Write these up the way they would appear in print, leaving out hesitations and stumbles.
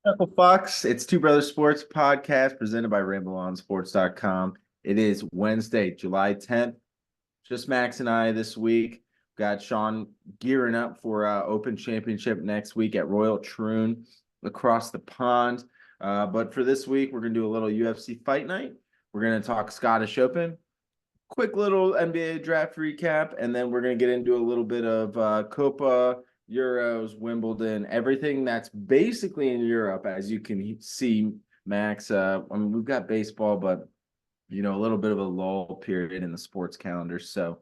Uncle Fox, it's Two Brothers Sports podcast presented by RambleOnSports.com. It is Wednesday, July 10th. Just Max and I this week. Got Sean gearing up for Open Championship next week at Royal Troon across the pond. But for this week, we're going to do a little UFC Fight Night. We're going to talk Scottish Open, quick little NBA draft recap, and then we're going to get into a little bit of Copa, Euros, Wimbledon, everything that's basically in Europe, as you can see, Max. We've got baseball, but a little bit of a lull period in the sports calendar. So,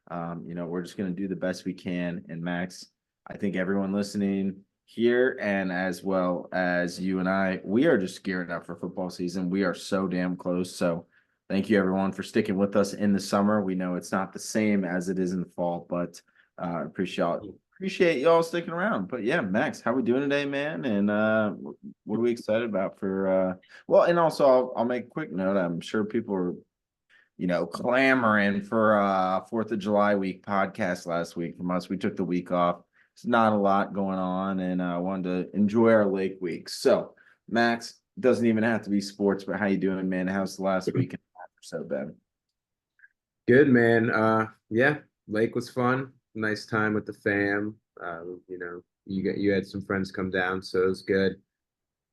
we're just going to do the best we can. And Max, I think everyone listening here, and as well as you and I, we are just gearing up for football season. We are so damn close. So, thank you, everyone, for sticking with us in the summer. We know it's not the same as it is in the fall, but appreciate y'all sticking around. But yeah, Max, how we doing today, man? And what are we excited about for well, and also I'll make a quick note. I'm sure people are, clamoring for 4th of July week podcast last week from us. We took the week off. It's not a lot going on, and I wanted to enjoy our lake week. So, Max, doesn't even have to be sports, but how you doing, man? How's the last week and a half or so been? Good, man. Yeah, lake was fun. Nice time with the fam. You had some friends come down, so it was good.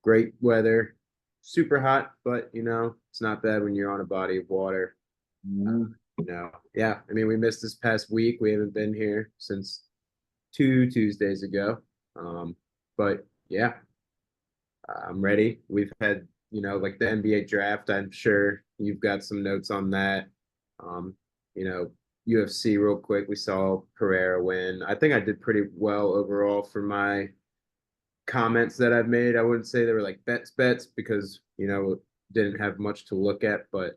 Great weather. Super hot, but it's not bad when you're on a body of water. Mhm. Yeah. I mean, we missed this past week. We haven't been here since 2 Tuesdays ago. But yeah, I'm ready. We've had, like the NBA draft. I'm sure you've got some notes on that. Um, you know, UFC real quick. We saw Pereira win. I think I did pretty well overall for my comments that I've made. I wouldn't say they were like bets because, didn't have much to look at, but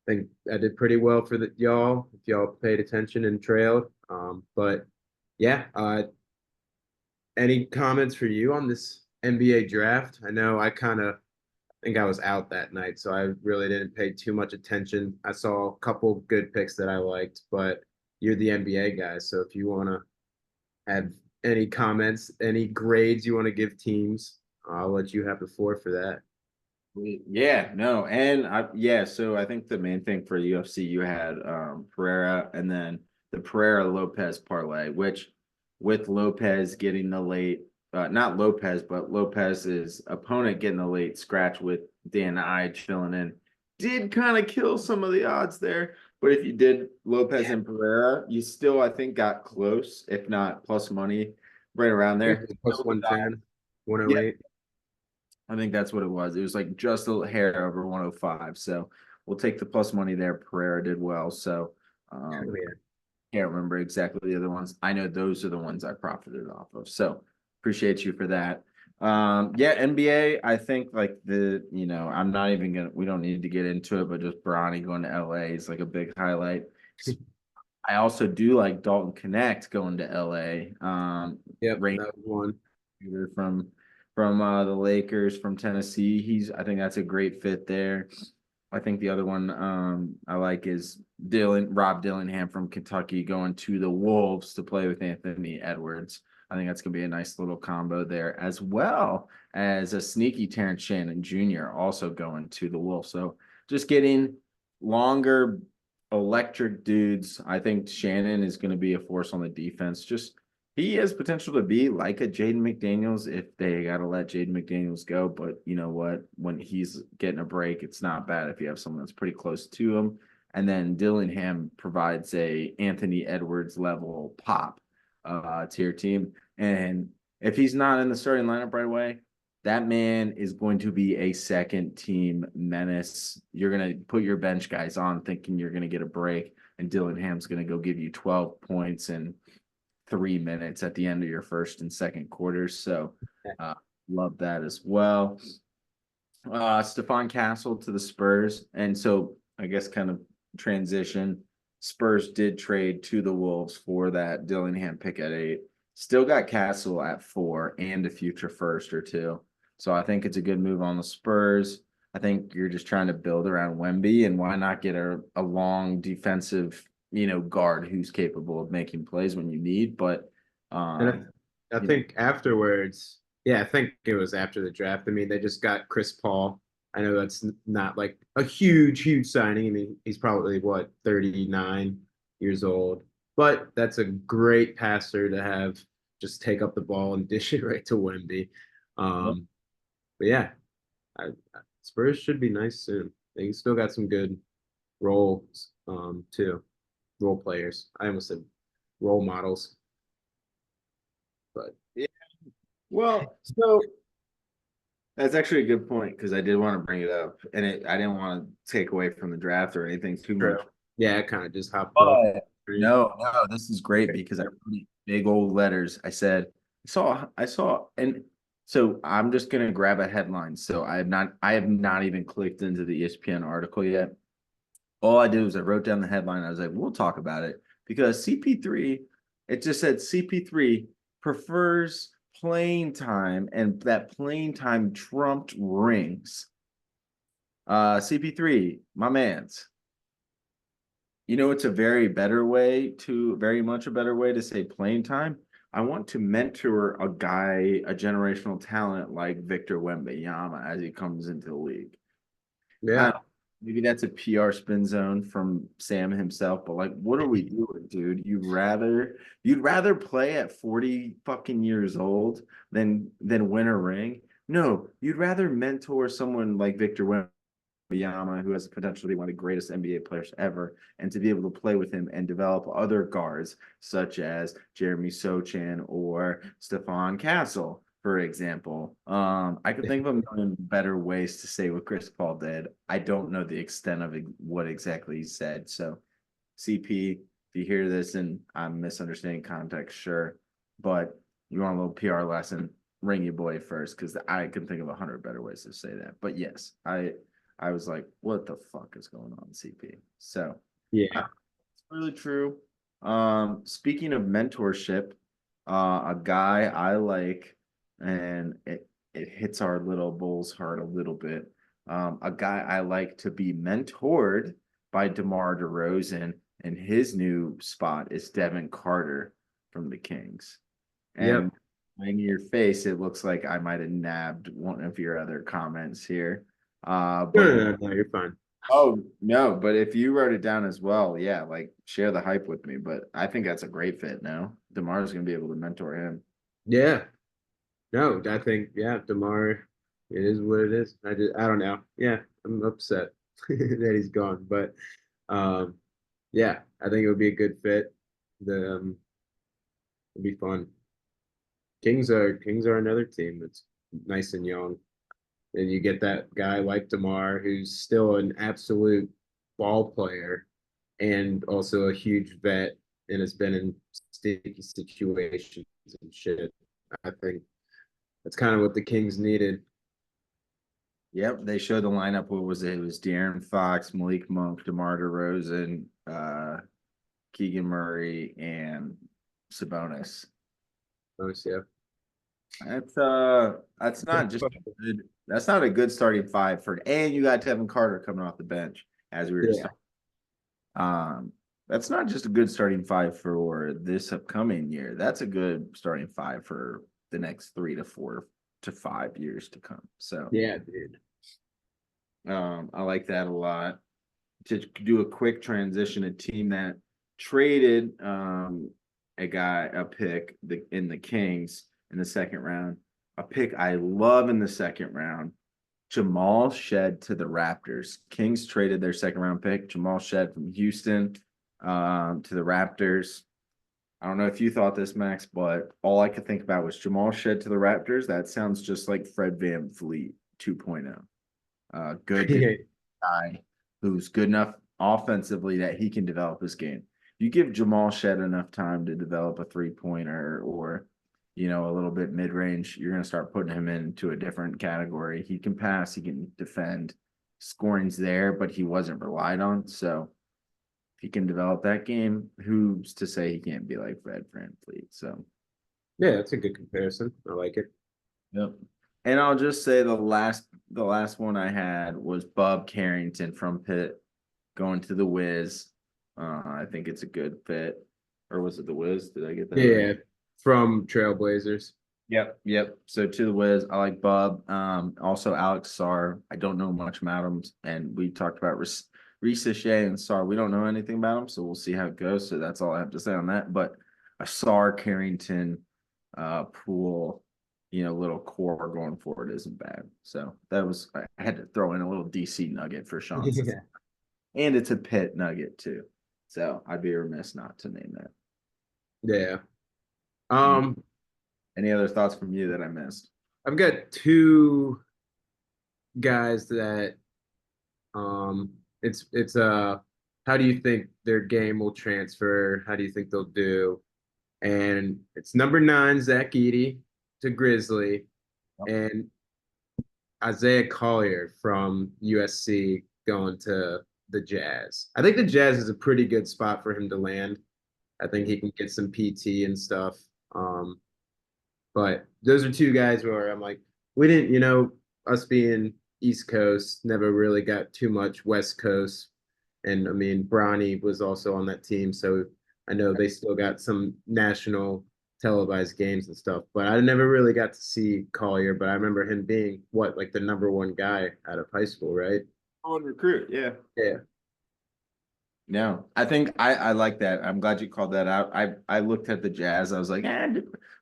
I think I did pretty well for y'all if y'all paid attention and trailed. But yeah, any comments for you on this NBA draft? I know I think I was out that night, so I really didn't pay too much attention. I saw a couple good picks that I liked, but you're the NBA guy, so if you want to have any comments, any grades you want to give teams, I'll let you have the floor for that. Yeah, no, and so I think the main thing for UFC, you had Pereira and then the Pereira Lopez parlay, which with Lopez getting the late, not Lopez, but Lopez's opponent getting the late scratch with Dan Ige filling in, did kind of kill some of the odds there. But if you did Lopez Yeah, and Pereira, you still, I think, got close, if not plus money, right around it there. was plus 110, Yeah, 108. I think that's what it was. It was like just a hair over 105. So we'll take the plus money there. Pereira did well. So Oh, yeah. can't remember exactly the other ones. I know those are the ones I profited off of. So appreciate you for that. Yeah, NBA, I think like I'm not even gonna we don't need to get into it, but just Bronny going to LA is like a big highlight. I also do like Dalton Connect going to LA. Yep, Rain that was one. from the Lakers from Tennessee. I think that's a great fit there. I think the other one I like is Rob Dillingham from Kentucky going to the Wolves to play with Anthony Edwards. I think that's gonna be a nice little combo there, as well as a sneaky Terrence Shannon Jr. also going to the Wolves. So just getting longer electric dudes. I think Shannon is going to be a force on the defense. Just he has potential to be like a Jaden McDaniels if they got to let Jaden McDaniels go. But you know what? When he's getting a break, it's not bad if you have someone that's pretty close to him. And then Dillingham provides a Anthony Edwards level pop to your team. And if he's not in the starting lineup right away, that man is going to be a second team menace. You're going to put your bench guys on thinking you're going to get a break, and Dillingham's going to go give you 12 points in 3 minutes at the end of your first and second quarters. So, uh, love that as well. Stephon Castle to the Spurs. And so, I guess, kind of transition. Spurs did trade to the Wolves for that Dillingham pick at 8. Still got Castle at 4 and a future first or two. So I think it's a good move on the Spurs. I think you're just trying to build around Wemby, and why not get a long defensive, guard who's capable of making plays when you need. But And um, I you know, think afterwards, Yeah, I think it was after the draft. I mean, they just got Chris Paul. I know that's not like a huge, huge signing. I mean, he's probably what, 39 years old, but that's a great passer to have just take up the ball and dish it right to Wemby. Yep. Um, but yeah, Spurs should be nice soon. They still got some good roles, too. Role players. I almost said role models, but Yeah. Well, so that's actually a good point because I did want to bring it up, and I didn't want to take away from the draft or anything too true. much. Yeah, I kind of just hopped off. But no, this is great because I put it big old letters. I said, I saw, and so I'm just gonna grab a headline. So I have not even clicked into the ESPN article yet. All I did was I wrote down the headline. I was like, we'll talk about it because CP3, it just said CP3 prefers playing time, and that playing time trumped rings. CP3, my man's. You know, it's a very much a better way to say playing time. I want to mentor a guy, a generational talent like Victor Wembanyama as he comes into the league. I Yeah. don't know, maybe that's a PR spin zone from Sam himself, but like, what are we doing, dude? You'd rather play at 40 fucking years old than win a ring? No, you'd rather mentor someone like Victor Wembanyama, who has the potential to be one of the greatest NBA players ever, and to be able to play with him and develop other guards such as Jeremy Sochan or Stephon Castle, for example. I could think of a million better ways to say what Chris Paul did. I don't know the extent of what exactly he said. So, CP, if you hear this and I'm misunderstanding context, sure, but you want a little PR lesson, ring your boy first because I can think of 100 better ways to say that. But yes, I was like, what the fuck is going on, CP? So Yeah. it's really true. Speaking of mentorship, a guy I like, and it hits our little Bulls heart a little bit. A guy I like to be mentored by DeMar DeRozan, and his new spot is Devin Carter from the Kings. And Yep. in your face, it looks like I might have nabbed one of your other comments here. No, But no, no, no, you're fine. oh no, but if you wrote it down as well, yeah, like share the hype with me. But I think that's a great fit now. DeMar's gonna be able to mentor him. Yeah. No, I think, yeah, DeMar, it is what it is. I don't know. Yeah, I'm upset that he's gone, but um, yeah, I think it would be a good fit. It'd be fun. Kings are another team that's nice and young. And you get that guy like DeMar who's still an absolute ball player and also a huge vet and has been in sticky situations and shit. I think that's kind of what the Kings needed. Yep, they showed the lineup. What was it? It was De'Aaron Fox, Malik Monk, DeMar DeRozan, Keegan Murray, and Sabonis. Oh, yeah. That's not just a good. That's not a good starting five for. And you got Tevin Carter coming off the bench, as we were just Yeah. talking. That's not just a good starting five for this upcoming year. That's a good starting five for the next 3 to 4 to 5 years to come. So, Yeah, dude. I like that a lot. To do a quick transition, a team that traded a pick in the Kings in the second round, a pick I love in the second round. Jamal Shed to the Raptors. Kings traded their second round pick, Jamal Shed from Houston, to the Raptors. I don't know if you thought this, Max, but all I could think about was Jamal Shed to the Raptors. That sounds just like Fred Van Vliet 2.0. Good guy who's good enough offensively that he can develop his game. You give Jamal Shed enough time to develop a 3-pointer or, a little bit mid range, you're going to start putting him into a different category. He can pass, he can defend, scoring's there, but he wasn't relied on. So if he can develop that game, who's to say he can't be like Fred VanVleet? So, Yeah, that's a good comparison. I like it. yep. And I'll just say the last one I had was Bob Carrington from Pitt going to the Wiz. I think it's a good fit. Or was it the Wiz? Did I get that right? Yeah, from Trailblazers. Yep. So to the Wiz, I like Bub. Also Alex Sarr. I don't know much about him, and we talked about Risa Shea and Sarr. We don't know anything about him, so we'll see how it goes. So that's all I have to say on that. But a Sarr, Carrington, Poole, little core going forward isn't bad. So that was I had to throw in a little DC nugget for Sean, Yeah. and it's a Pitt nugget too. So I'd be remiss not to name that. Yeah. Any, Um, any other thoughts from you that I missed? I've got two guys that um it's how do you think their game will transfer? How do you think they'll do? And it's number 9, Zach Edey to Grizzly, and Isaiah Collier from USC going to the Jazz. I think the Jazz is a pretty good spot for him to land. I think he can get some PT and stuff. Um, but those are two guys where I'm like, we didn't, us being East Coast, never really got too much West Coast. And I mean, Bronny was also on that team, so I know they still got some national televised games and stuff. But I never really got to see Collier, but I remember him being what, like the number one guy out of high school, right? On recruit, yeah. Yeah. No, I think I like that. I'm glad you called that out. I looked at the Jazz. I was like,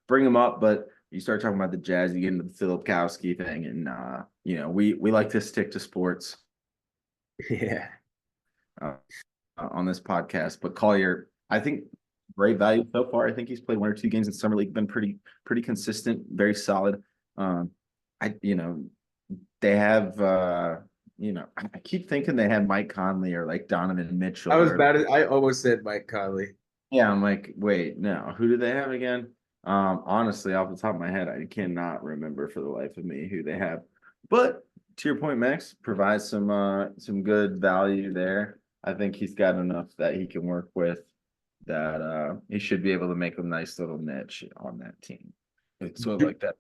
bring them up, but you start talking about the Jazz, you get into the Philipkowski thing, and we like to stick to sports Yeah. uh, on this podcast. But Collier, I think great value so far. I think he's played 1 or 2 games in summer league, been pretty consistent, very solid. I they have I keep thinking they had Mike Conley or like Donovan Mitchell I was or bad. I almost said Mike Conley. yeah, I'm like, wait, no, who do they have again? Honestly, off the top of my head, I cannot remember for the life of me who they have. But to your point, Max provides some good value there. I think he's got enough that he can work with that he should be able to make a nice little niche on that team. It's sort of like that.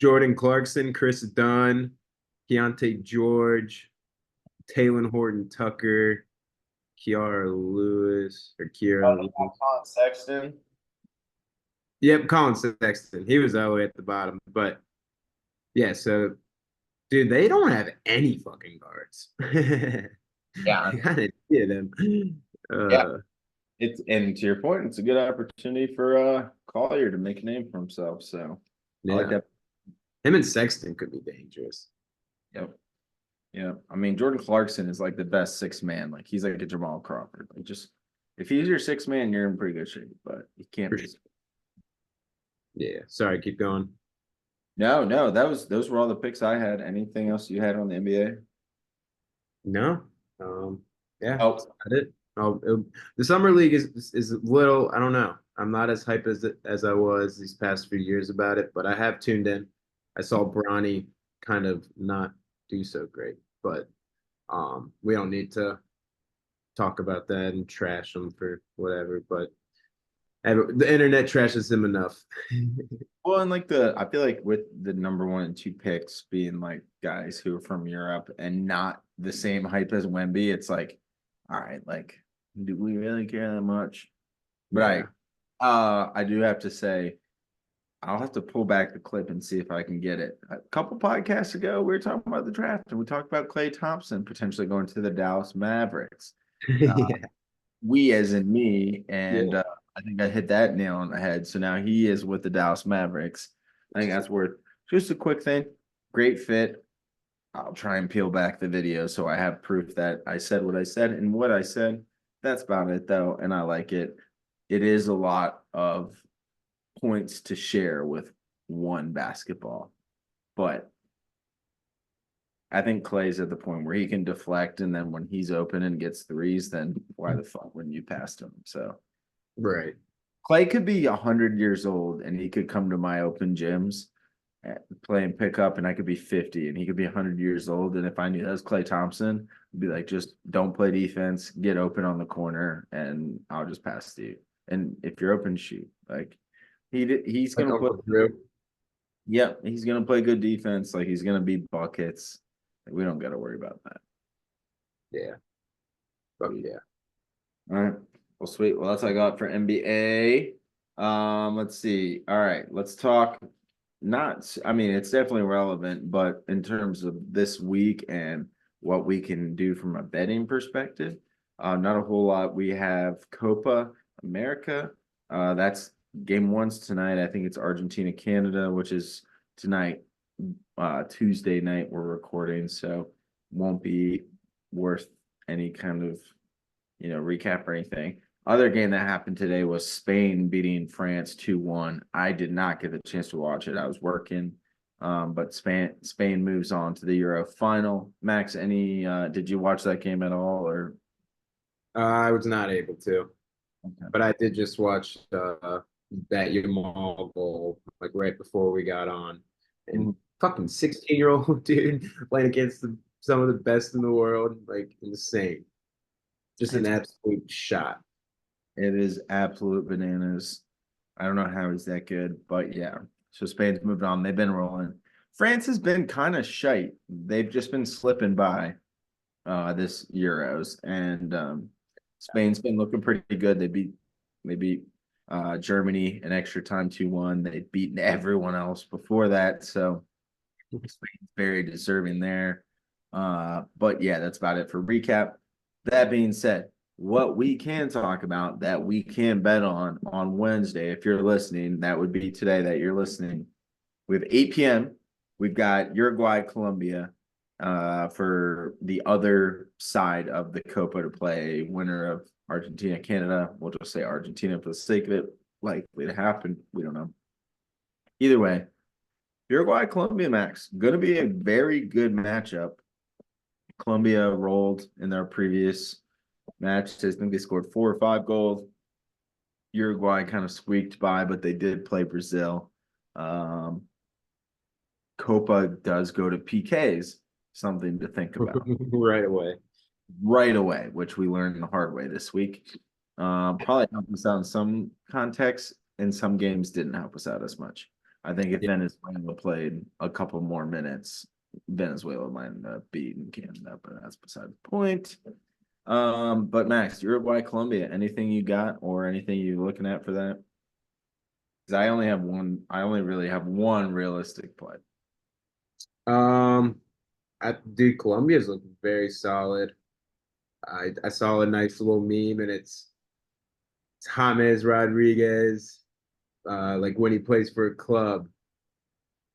Jordan Clarkson, Chris Dunn, Keontae George, Taylor Horton Tucker, Kiara Lewis. Colin Sexton. Yep, Colin Sexton. He was all the way at the bottom. But yeah, so dude, they don't have any fucking guards. Yeah. I gotta get them. Yeah. Uh, And to your point, it's a good opportunity for Collier to make a name for himself. So I like yeah, that. him and Sexton could be dangerous. Yep. Yeah. I mean, Jordan Clarkson is like the best 6 man. Like he's like a Jamal Crawford. Like just if he's your 6 man, you're in pretty good shape. But he can't be. Yeah, sorry, keep going. No, those were all the picks I had. Anything else you had on the NBA? No, yeah, Oh, that's about it. The summer league is a little. I don't know. I'm not as hype as I was these past few years about it, but I have tuned in. I saw Bronny kind of not do so great, but we don't need to talk about that and trash him for whatever. But the internet trashes him enough. well, and like I feel like with the number 1 and 2 picks being like guys who are from Europe and not the same hype as Wemby, it's like, all right, like, do we really care that much? But Yeah. I do have to say, I'll have to pull back the clip and see if I can get it. A couple podcasts ago, we were talking about the draft and we talked about Klay Thompson potentially going to the Dallas Mavericks. Uh, Yeah. we, as in me, and Yeah. I think I hit that nail on the head. So now he is with the Dallas Mavericks. I think that's worth just a quick thing. Great fit. I'll try and peel back the video so I have proof that I said what I said and what I said. That's about it though, and I like it. It is a lot of points to share with one basketball, but I think Clay's at the point where he can deflect, and then when he's open and gets threes, then why the fuck wouldn't you pass to him? So Right. Clay could be 100 years old and he could come to my open gyms play and pick up, and I could be 50 and he could be 100 years old. And if I knew that was Klay Thompson, I'd be like, just don't play defense, get open on the corner, and I'll just pass to you. And if you're open, shoot. Like he's Like gonna play. Uncle Drew. Yep, he's gonna play good defense. Like he's gonna be buckets. Like, we don't got to worry about that. Yeah. Fuck yeah. All right. Well, sweet. Well, that's all I got for NBA. Let's see. All right, let's talk not, I mean, it's definitely relevant, but in terms of this week and what we can do from a betting perspective, not a whole lot. We have Copa America. That's game one's tonight. I think it's Argentina, Canada, which is tonight, Tuesday night we're recording, so won't be worth any kind of, recap or anything. Other game that happened today was Spain beating France 2-1. I did not get the chance to watch it. I was working. But Spain moves on to the Euro final. Max, did you watch that game at all or I was not able to, okay. but I did just watch that Yamal goal like right before we got on, and Mhm. fucking 16-year-old dude playing against some of the best in the world, like insane. Just an It's absolute shot. it is absolute bananas. I don't know how he's that good, but yeah. So Spain's moved on. They've been rolling. France has been kind of shite. They've just been slipping by this Euros, and Spain's been looking pretty good. They beat Germany in extra time 2-1. They'd beaten everyone else before that, so Spain's very deserving there. But yeah, that's about it for recap. That being said, what we can talk about that we can bet on Wednesday, if you're listening, that would be today that you're listening. We have 8 p.m. We've got Uruguay, Colombia for the other side of the Copa to play. Winner of Argentina, Canada. We'll just say Argentina for the sake of it. Likely to happen. We don't know. Either way, Uruguay, Colombia, Max. Going to be a very good matchup. Colombia rolled in their previous match. I think they scored 4 or 5 goals. Uruguay kind of squeaked by, but they did play Brazil. Um, Copa does go to PKs, something to think about Right away. right away, which we learned the hard way this week. Probably helped us out in some contexts, and some games didn't help us out as much. I think if Yeah. Venezuela played a couple more minutes, Venezuela might end up beating Canada, but that's beside the point. But Max, Uruguay, Colombia, anything you got or anything you're looking at for that? Because I only have one. I only really have one realistic play. Um, dude, Colombia's looking very solid. I saw a nice little meme, and it's James Rodriguez, like when he plays for a club,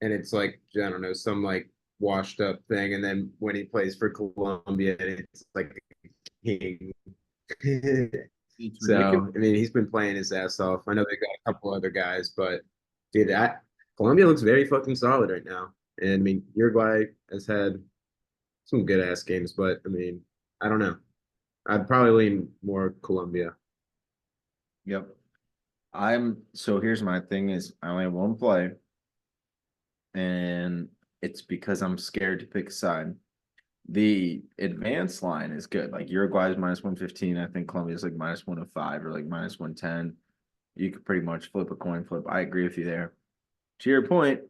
and it's like I don't know, some like washed up thing, and then when he plays for Colombia, it's like a king. It's So ridiculous. I mean, he's been playing his ass off. I know they got a couple other guys, but dude, that Colombia looks very fucking solid right now. And I mean, Uruguay has had some good ass games, but I mean, I don't know. I'd probably lean more Colombia. Yep. So here's my thing is I only have one play, and it's because I'm scared to pick a side. The advanced line is good. Like Uruguay's -115. I think Colombia's like -105 or like -110. You could pretty much flip a coin flip. I agree with you there. To your point,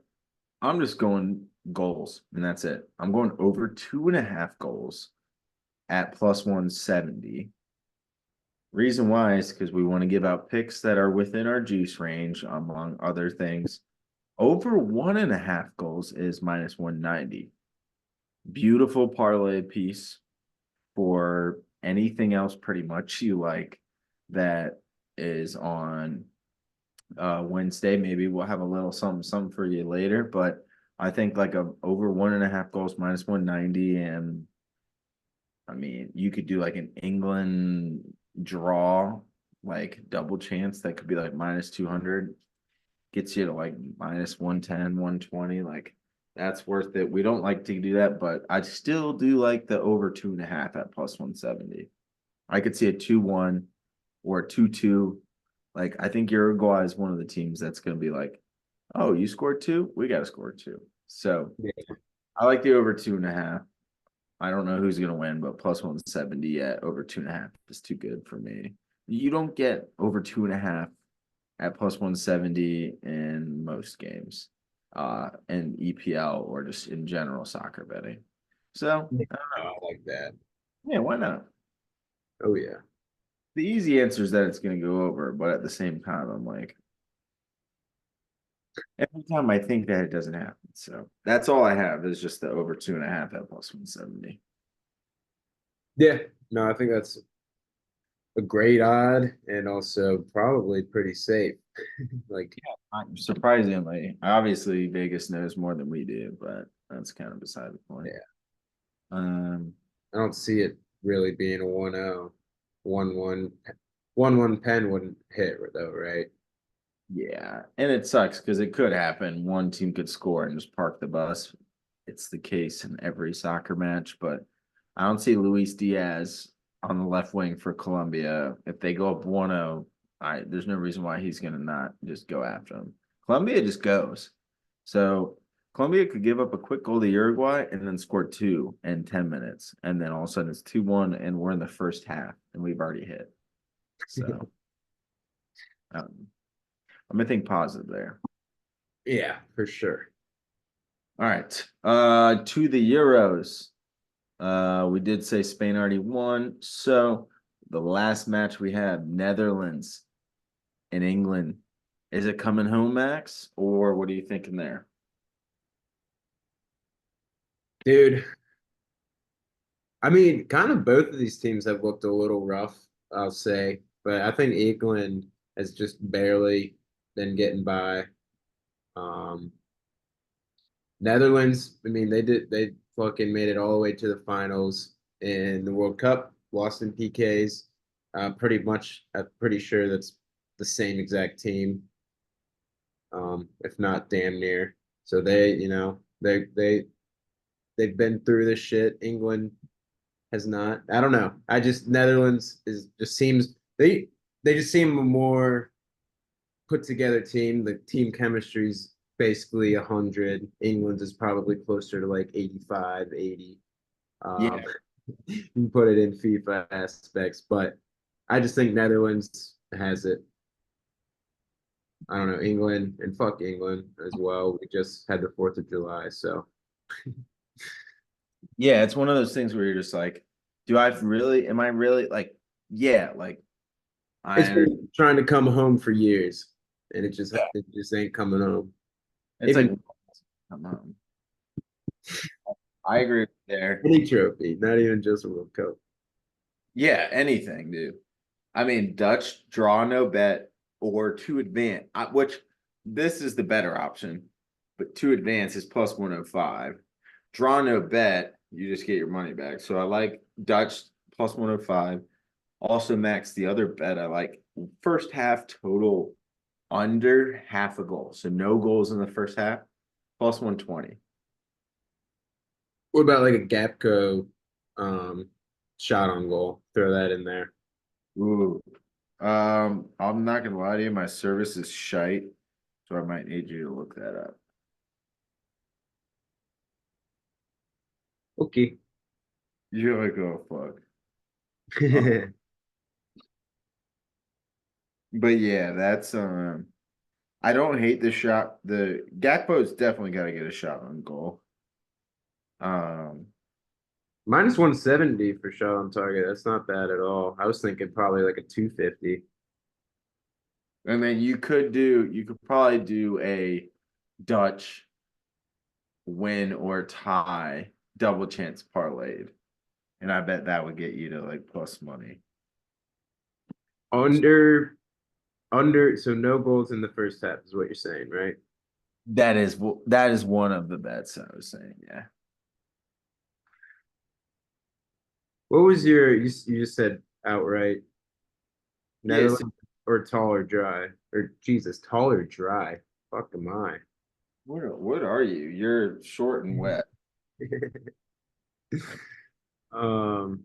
I'm just going goals, and that's it. I'm going over 2.5 goals at +170. Reason why is because we want to give out picks that are within our juice range, among other things. Over 1.5 goals is -190. Beautiful parlay piece for anything else pretty much you like that is on Wednesday. Maybe we'll have a little something for you later, but I think like a over 1.5 goals -190, and I mean you could do like an England draw, like double chance that could be like -200, gets you to like -110, 120. Like that's worth it. We don't like to do that, but I still do like the over 2.5 at +170. I could see a 2-1 or a 2-2. Like I think Uruguay is one of the teams that's going to be like, oh, you scored two, we got to score two. So Yeah. I like the over 2.5. I don't know who's going to win, but +170 yet over 2.5 is too good for me. You don't get over 2.5 at +170 in most games, in EPL or just in general soccer betting. So Yeah, I like that. yeah, why not? Oh yeah. The easy answer is that it's going to go over, but at the same time, I'm like, Every time I think that, it doesn't happen. So that's all I have is just the over 2.5 at plus 170. Yeah, no, I think that's a great odd and also probably pretty safe. Like, Surprisingly, obviously Vegas knows more than we do, but that's kind of beside the point. yeah, Um, I don't see it really being a 1-0. 1-1, 1-1 pen wouldn't hit though, right? yeah, and it sucks because it could happen. One team could score and just park the bus. It's the case in every soccer match, but I don't see Luis Diaz on the left wing for Colombia. If they go up 1-0, there's no reason why he's gonna not just go after them. Colombia just goes. So Colombia could give up a quick goal to Uruguay and then score two in 10 minutes. And then all of a sudden it's 2-1 and we're in the first half and we've already hit. So um, I'm gonna think positive there. Yeah, for sure. All right. To the Euros. We did say Spain already won. So the last match we have, Netherlands and England. Is it coming home, Max? Or what are you thinking there? Dude, I mean, kind of both of these teams have looked a little rough, I'll say, but I think England has just barely been getting by. Um, Netherlands, I mean, they fucking made it all the way to the finals in the World Cup, lost in PKs. Pretty much, I'm pretty sure that's the same exact team, if not damn near. So they've been through this shit. England has not. I don't know. I just Netherlands is just seems they just seem a more put together team. The team chemistry's basically 100. England's is probably closer to like 85, 80. Yeah. You can put it in FIFA aspects, but I just think Netherlands has it. I don't know, England and fuck England as well. We just had the 4th of July, so Yeah, it's one of those things where you're just like, am I really like, yeah, like it's I been trying to come home for years, and it just ain't coming home. it's like Even come on. I agree there. any trophy, not even just a World Cup. Yeah, anything, dude. I mean, Dutch draw no bet or to advance, which this is the better option, but to advance is plus 105. Draw no bet, you just get your money back. So I like Dutch plus 105. Also, Max, the other bet I like first half total under half a goal. So no goals in the first half, plus 120. What about like a Gapco um, shot on goal? Throw that in there. Ooh. I'm not gonna lie to you, my service is shite, so I might need you to look that up. Okay. You're like, oh fuck. Uh, but yeah, that's I don't hate the shot. The Gakpo's definitely got to get a shot on goal. Um, Minus 170 for shot on target. That's not bad at all. I was thinking probably like a 250. and then you could probably do a Dutch win or tie double chance parlayed, and I bet that would get you to like plus money. Under, under, so no goals in the first half is what you're saying, right? That is one of the bets I was saying. Yeah. What was you just said outright Yes. Netherlands or tall or dry? Or Jesus, tall or dry? Fuck am I? What are you? You're short and wet.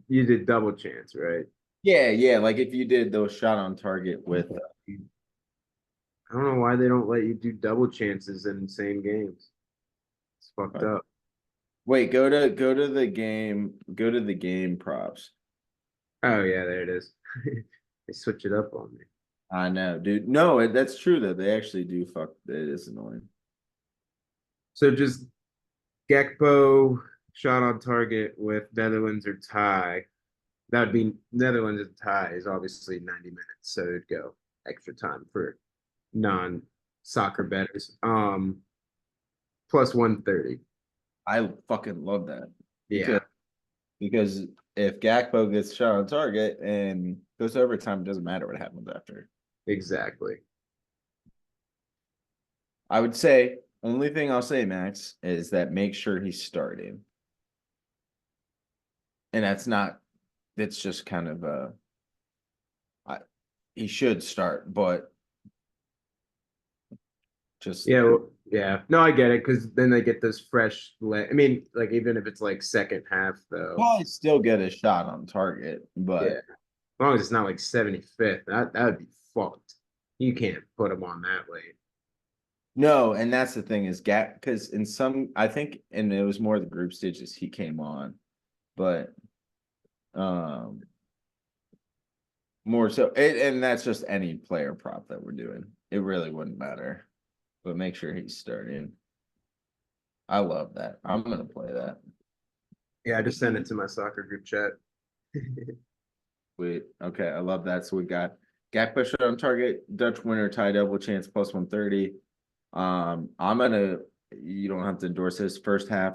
You did double chance, right? Yeah, yeah. Like if you did those shot on target with I don't know why they don't let you do double chances in the same games. It's fucked up. wait, go to the game props. Oh yeah, there it is. They switch it up on me. I know, dude. No, that's true though. They actually do fuck. It is annoying. So just Gekpo shot on target with Netherlands or tie. That would be Netherlands and tie is obviously 90 minutes, so it'd go extra time for non soccer bettors. Plus 130. I fucking love that because Yeah, because if Gakpo gets shot on target and goes to overtime, it doesn't matter what happens after. exactly. I would say only thing I'll say, Max, is that make sure he's starting. And that's not that's just kind of I, he should start, but just Yeah, yeah. No, I get it because then they get this fresh. I mean, like even if it's like second half though, probably still get a shot on target, yeah. but As long as it's not like 75th, that would be fucked. You can't put them on that late. no, and that's the thing is Gak because in some I think and it was more the group stages he came on, but um more so and that's just any player prop that we're doing. It really wouldn't matter. But make sure he's starting. I love that. I'm gonna play that. Yeah, I just sent it to my soccer group chat. Wait, okay, I love that. So we got Gakpo shot on target, Dutch winner tie double chance plus 130. I'm gonna you don't have to endorse this first half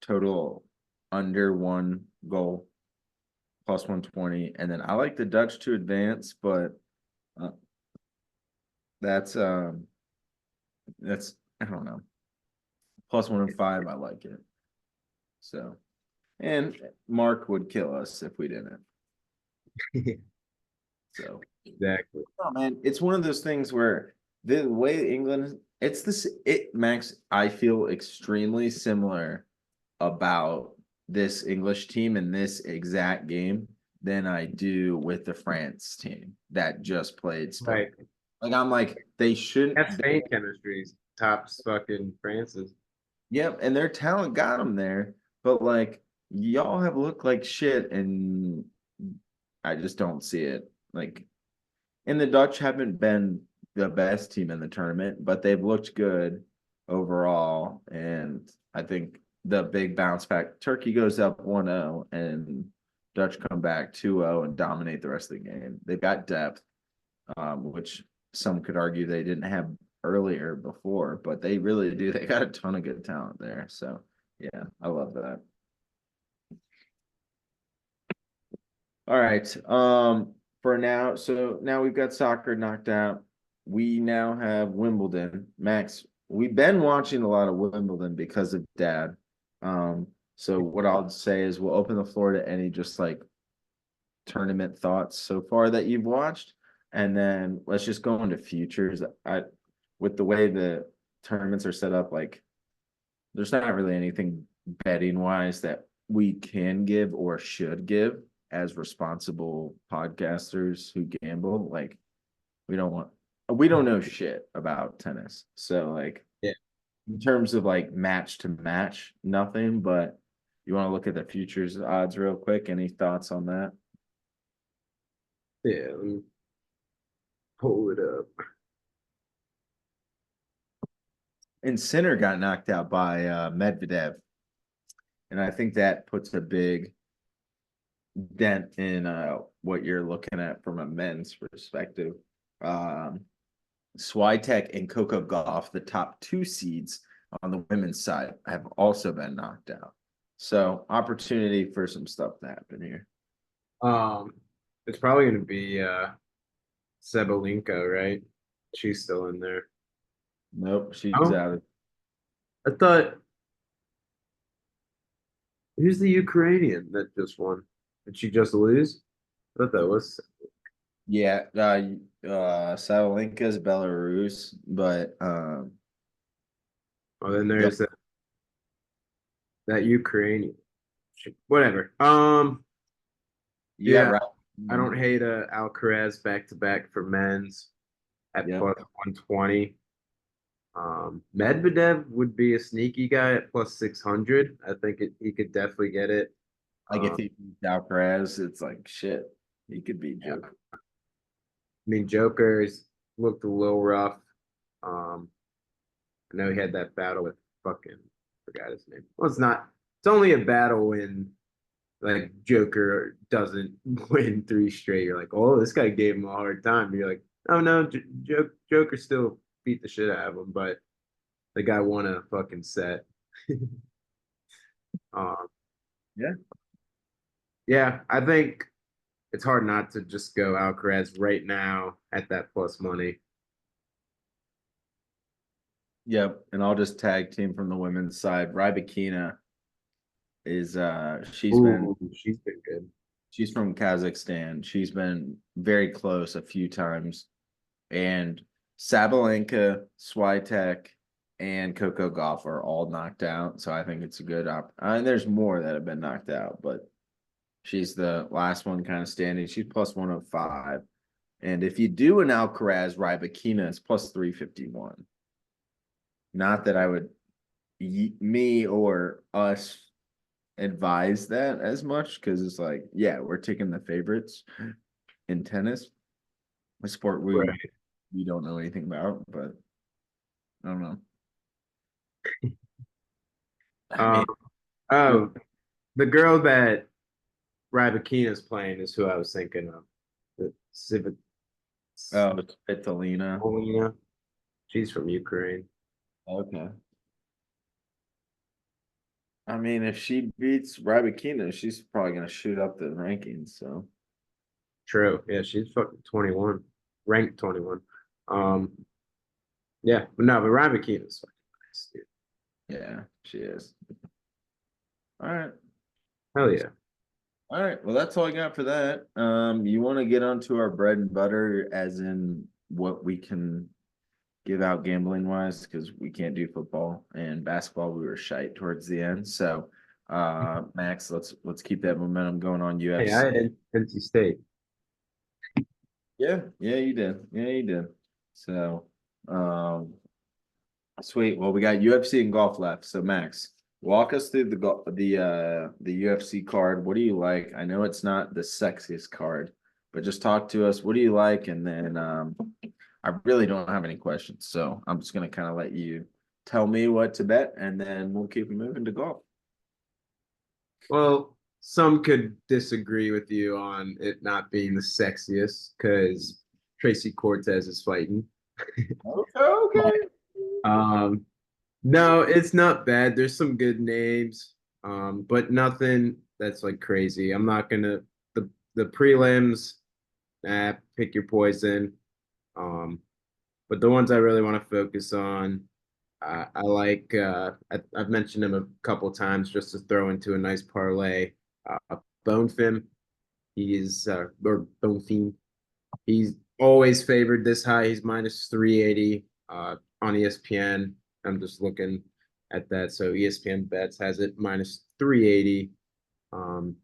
total under 1 goal plus 120. And then I like the Dutch to advance, but uh, that's that's I don't know. Plus 105, I like it. So and Mark would kill us if we didn't. So Exactly. oh man, it's one of those things where the way England it's this it Max, I feel extremely similar about this English team in this exact game than I do with the France team that just played Spain. Right. Like I'm like they shouldn't That Spain chemistry is tops fucking France's. yep, and their talent got them there, but like y'all have looked like shit and I just don't see it. Like and the Dutch haven't been the best team in the tournament, but they've looked good overall. And I think the big bounce back, Turkey goes up 1-0 and Dutch come back 2-0 and dominate the rest of the game. They've got depth, which some could argue they didn't have earlier before, but they really do. They got a ton of good talent there. So, yeah, I love that. All right. For now, so now we've got soccer knocked out. We now have Wimbledon. Max, we've been watching a lot of Wimbledon because of Dad. So what I'll say is we'll open the floor to any just like tournament thoughts so far that you've watched, and then let's just go into futures. With the way the tournaments are set up, like there's not really anything betting wise that we can give or should give as responsible podcasters who gamble. Like we don't know shit about tennis. So like Yeah. in terms of like match to match, nothing, but you want to look at the futures odds real quick. Any thoughts on that? Yeah, let me pull it up. And Sinner got knocked out by Medvedev. And I think that puts a big dent in what you're looking at from a men's perspective. Um, Swiatek and Coco Gauff, the top two seeds on the women's side, have also been knocked out. So opportunity for some stuff to happen here. Um, it's probably gonna be Sabalenka, right? She's still in there. Nope, she's Oh, out of. I thought who's the Ukrainian that just won? Did she just lose? I thought that was. Yeah, Sabalenka's Belarus, but Oh, then the, there's that Ukrainian. Whatever. you got Yeah, right. I don't hate Alcaraz back to back for men's at Yep. plus 120. Medvedev would be a sneaky guy at plus 600. I think he could definitely get it. Like if he beats Alcaraz, it's like shit. He could be Yeah. Joker. I mean, Joker's looked a little rough. Um, I know he had that battle with fucking forgot his name. Well, it's not. It's only a battle when like Joker doesn't win three straight. You're like, oh, this guy gave him a hard time. You're like, oh no, Joker's still beat the shit out of him, but the guy won a fucking set. Um, Yeah. yeah, I think it's hard not to just go Alcaraz right now at that plus money. Yep. And I'll just tag team from the women's side. Rybakina is Ooh, she's been good. she's from Kazakhstan. She's been very close a few times. And Sabalenka, Swiatek, and Coco Gauff are all knocked out. So I think it's a good and there's more that have been knocked out, but she's the last one kind of standing. She's plus 105. And if you do an Alcaraz Rybakina, it's plus 351. Not that I would me or us advise that as much because it's like, yeah, we're taking the favorites in tennis, a sport Right. we don't know anything about, but I don't know. I Um, mean, oh, the girl that Rybakina's playing is who I was thinking of. The oh, it's Vitalina. Svitolina. She's from Ukraine. Okay. I mean, if she beats Rybakina, she's probably gonna shoot up the rankings. So True. Yeah, she's fucking 21, ranked 21. Um, yeah, but no, but Rybakina's fucking nice, dude. yeah, she is. All right. Hell yeah. All right. Well, that's all I got for that. You want to get onto our bread and butter, as in what we can give out gambling wise, because we can't do football and basketball. We were shite towards the end. So, Max, let's keep that momentum going on Hey, I UFC. had NC State. Yeah, yeah, you did. Yeah, you did. So, um, sweet. Well, we got UFC and golf left. So, Max, walk us through the UFC card. What do you like? I know it's not the sexiest card, but just talk to us. What do you like? And then I really don't have any questions, so I'm just gonna kind of let you tell me what to bet, and then we'll keep moving to golf. Well, some could disagree with you on it not being the sexiest because Tracy Cortez is fighting. Okay, okay. Um, no, it's not bad. There's some good names, but nothing that's like crazy. I'm not gonna the prelims, pick your poison. Um, but the ones I really want to focus on, I like. I've mentioned him a couple times just to throw into a nice parlay. Bonefim, he's or Bonefim, he's always favored this high. He's minus 380 on ESPN. I'm just looking at that. So ESPN bets has it minus 380. Um,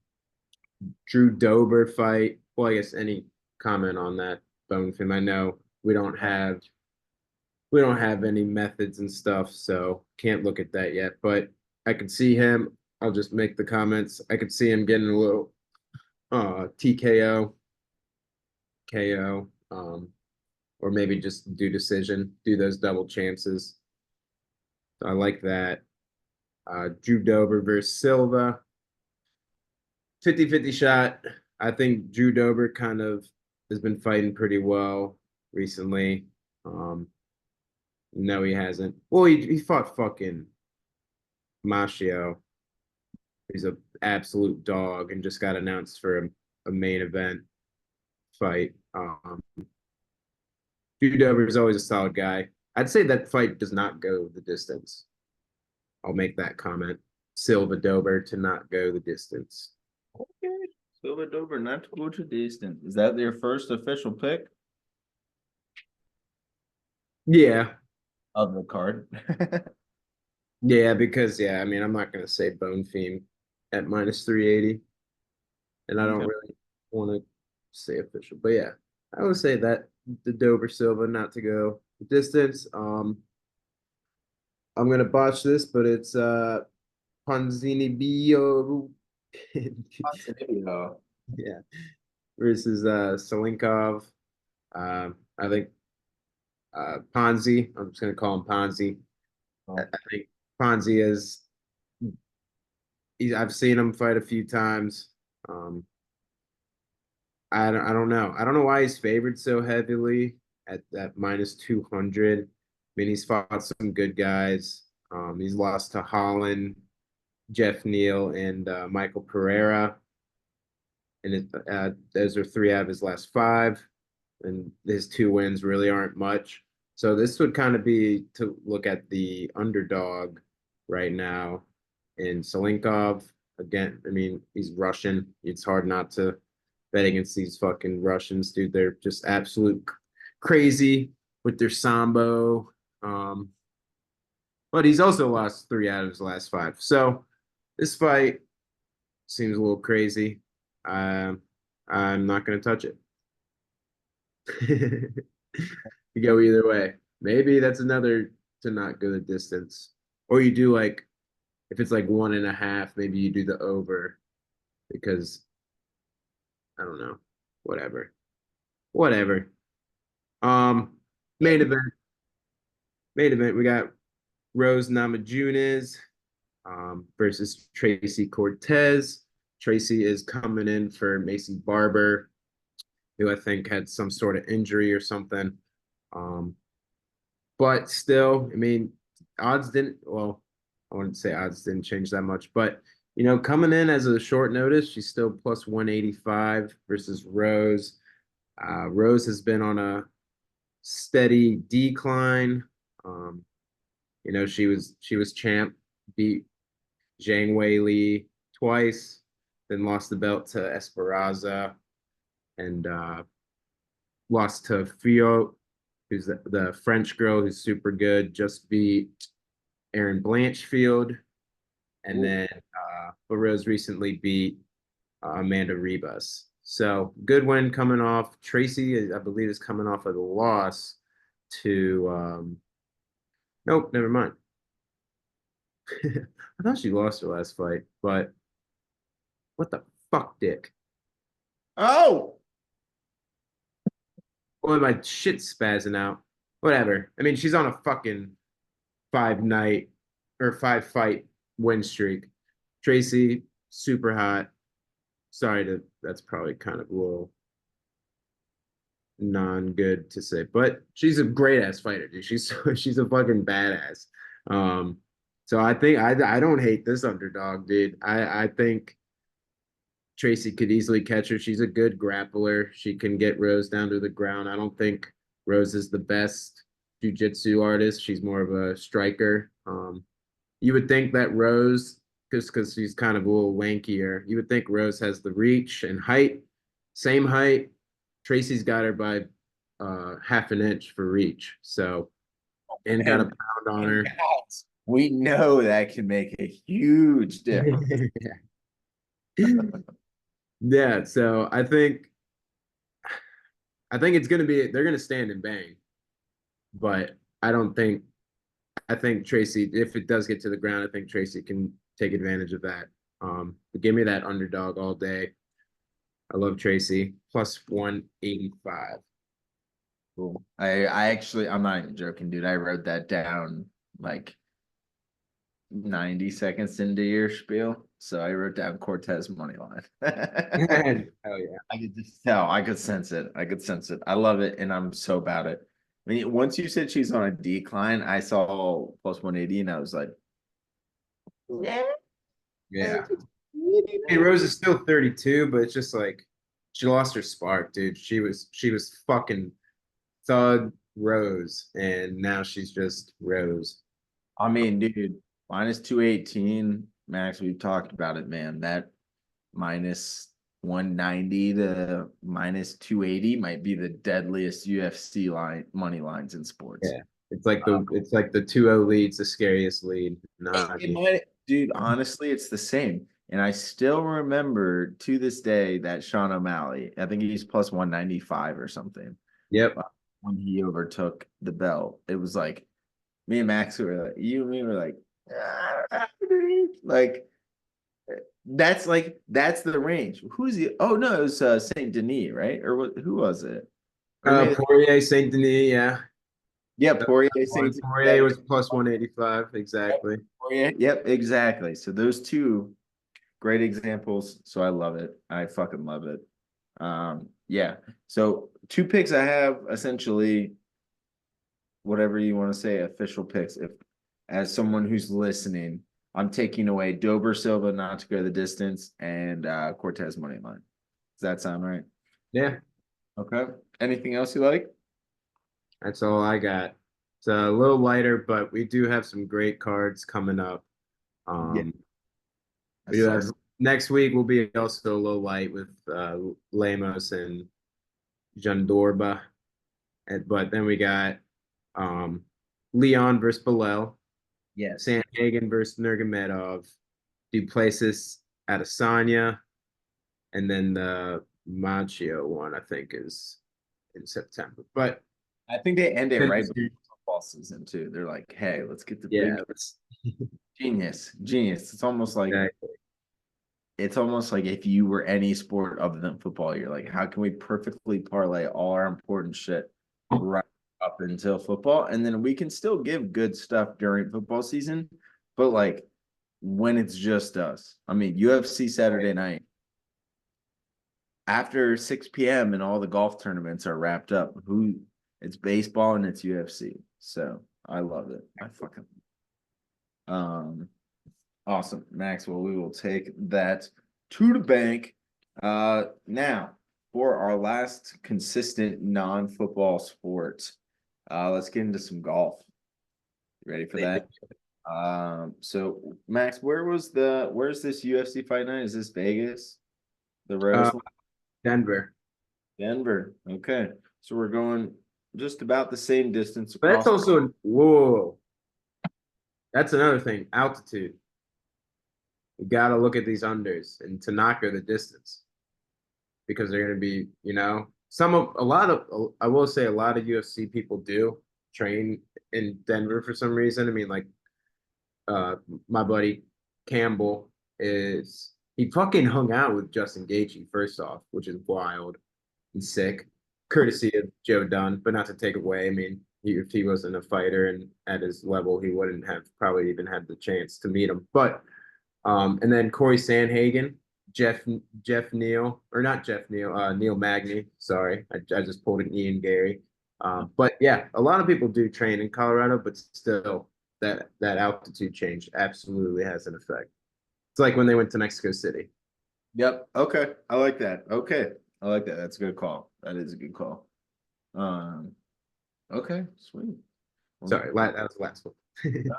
Drew Dober fight. Well, I guess any comment on that Bonefim? I know we don't have any methods and stuff, so can't look at that yet. But I could see him. I'll just make the comments. I could see him getting a little TKO, KO, or maybe just do decision, do those double chances. So I like that. Drew Dober versus Silva. 50-50 shot. I think Drew Dober kind of has been fighting pretty well recently. No, he hasn't. Well, he fought fucking Machio. He's an absolute dog and just got announced for a main event fight. Drew Dober is always a solid guy. I'd say that fight does not go the distance. I'll make that comment. Silva Dober to not go the distance. Okay. Silver Dober, not to go to distance. Is that your first official pick Yeah, of the card? yeah, because I mean, I'm not gonna say Bone Fiend at minus 380, and I don't Okay. really want to say official, but yeah, I would say that the Dober Silva not to go the distance. I'm gonna botch this, but it's Panzini Bio. Video. Yeah, versus Salinkov. I think Ponzi. I'm just gonna call him Ponzi. I think Ponzi is. I've seen him fight a few times. Um, I don't know. I don't know why he's favored so heavily at that minus 200. mean, he's fought some good guys. He's lost to Holland, Jeff Neal, and Michael Pereira. And those are three out of his last five. And his two wins really aren't much. So this would kind of be to look at the underdog right now in Salinkov. Again, I mean, he's Russian. It's hard not to bet against these fucking Russians, dude. They're just absolute crazy with their sambo. Um, but he's also lost three out of his last five. So this fight seems a little crazy. Um, I'm not going to touch it. You go either way. Maybe that's another to not go the distance. Or you do like if it's like 1.5, maybe you do the over because I don't know. Whatever. Whatever. Um main event. Main event. We got Rose Namajunas versus Tracy Cortez. Tracy is coming in for Macy Barber, who I think had some sort of injury or something. Um, But still, I mean, odds didn't, well, I wouldn't say odds didn't change that much, but coming in as a short notice, she's still plus 185 versus Rose. Rose has been on a steady decline. Um, she was champ, beat Zhang Wei Li twice, then lost the belt to Esperanza and lost to Fio, who's the French girl who's super good, just beat Aaron Blanchfield. And then Barros recently beat Amanda Ribas. So good win coming off. Tracy, I believe, is coming off of the loss to, nope, never mind. I thought she lost her last fight, but what the fuck, Dick? Oh, Boy, my shit's spazzing out. Whatever. I mean, she's on a fucking 5 night or 5 fight win streak. Tracy, super hot. Sorry to that's probably kind of a little non-good to say, but she's a great ass fighter, dude. She's a fucking badass. Um, so I think I don't hate this underdog, dude. I think Tracy could easily catch her. She's a good grappler. She can get Rose down to the ground. I don't think Rose is the best jiu-jitsu artist. She's more of a striker. You would think that Rose, just because she's kind of a little lankier, you would think Rose has the reach and height, same height. Tracy's got her by half an inch for reach. So, and got a and, pound on and her. guys, we know that can make a huge difference. Yeah, so I think it's gonna be they're gonna stand and bang, but I think Tracy, if it does get to the ground, I think Tracy can take advantage of that. But give me that underdog all day. I love Tracy plus 185. Cool. I actually, I'm not even joking, dude. I wrote that down like 90 seconds into your spiel. So I wrote down Cortez money line. Hell yeah. I could just tell. I could sense it. I could sense it. I love it, and I'm so about it. I mean, once you said she's on a decline, I saw plus 180, and I was like, yeah. Yeah. Hey, Rose is still 32, but it's just like she lost her spark, dude. She was fucking thug Rose, and now she's just Rose. I mean, dude, minus 218, Max, we've talked about it, man. That minus 190 to minus 280 might be the deadliest UFC money lines in sports. Yeah. It's like the 2-0 lead's the scariest lead. Nah, It might, dude, honestly, it's the same. And I still remember to this day that Sean O'Malley, I think he's plus 195 or something. yep. When he overtook the belt, it was like me and Max were like, you and me were like, "Ah," that's the range. Who's the? Oh no, it was Saint Denis, right? Or who was it? Or maybe Poirier, Saint Denis, yeah. yeah, Yep. Poirier, Saint Poirier Denis. was plus 185, exactly. Poirier. Yep, exactly. So those two great examples. So I love it. I fucking love it. Yeah. So two picks I have essentially whatever you want to say, official picks. If as someone who's listening, I'm taking away Dober Silva not to go the distance and Cortez money line. Does that sound right? Yeah, Okay. Anything else you like? that's all I got. It's a little lighter, but we do have some great cards coming up. Yeah, Um, I we do saw. have next week will be also a little light with Lemos and Jandorba, but then we got um, Leon versus Bilal, Yes. Sanhagen versus Nurmagomedov, Duplessis Adesanya, and then the Machio one I think is in September. But I think they end it then right before football season too. They're like, hey, let's get the yeah, big genius. It's almost like if you were any sport other than football, you're like, how can we perfectly parlay all our important shit right up until football? And then we can still give good stuff during football season, but like when it's just us. I mean, UFC Saturday night after 6 p.m. and all the golf tournaments are wrapped up. It's baseball and it's UFC. So I love it. I fucking um awesome. Maxwell, we will take that to the bank. Now for our last consistent non-football sport. Let's get into some golf. You ready for that? So Max, where's this UFC fight night? Is this Vegas? The uh, Rose? Denver. Denver. Okay. So we're going just about the same distance But that's across. also whoa. That's another thing. Altitude. You got to look at these unders and Tanaka the distance because they're going to be, a lot of, I will say a lot of UFC people do train in Denver for some reason. I mean, like, uh, my buddy Campbell he fucking hung out with Justin Gaethje first off, which is wild and sick, courtesy of Joe Dunn, but not to take away. I mean, if he wasn't a fighter and at his level, he wouldn't have probably even had the chance to meet him. But and then Corey Sandhagen, Jeff Neal, or not Jeff Neal, Neil Magny. Sorry, I just pulled an Ian Gary. But yeah, a lot of people do train in Colorado, but still, that altitude change absolutely has an effect. It's like when they went to Mexico City. Yep. Okay. I like that. Okay. I like that. That's a good call. That is a good call. Um, okay, sweet. Sorry, that was the last one. Yeah,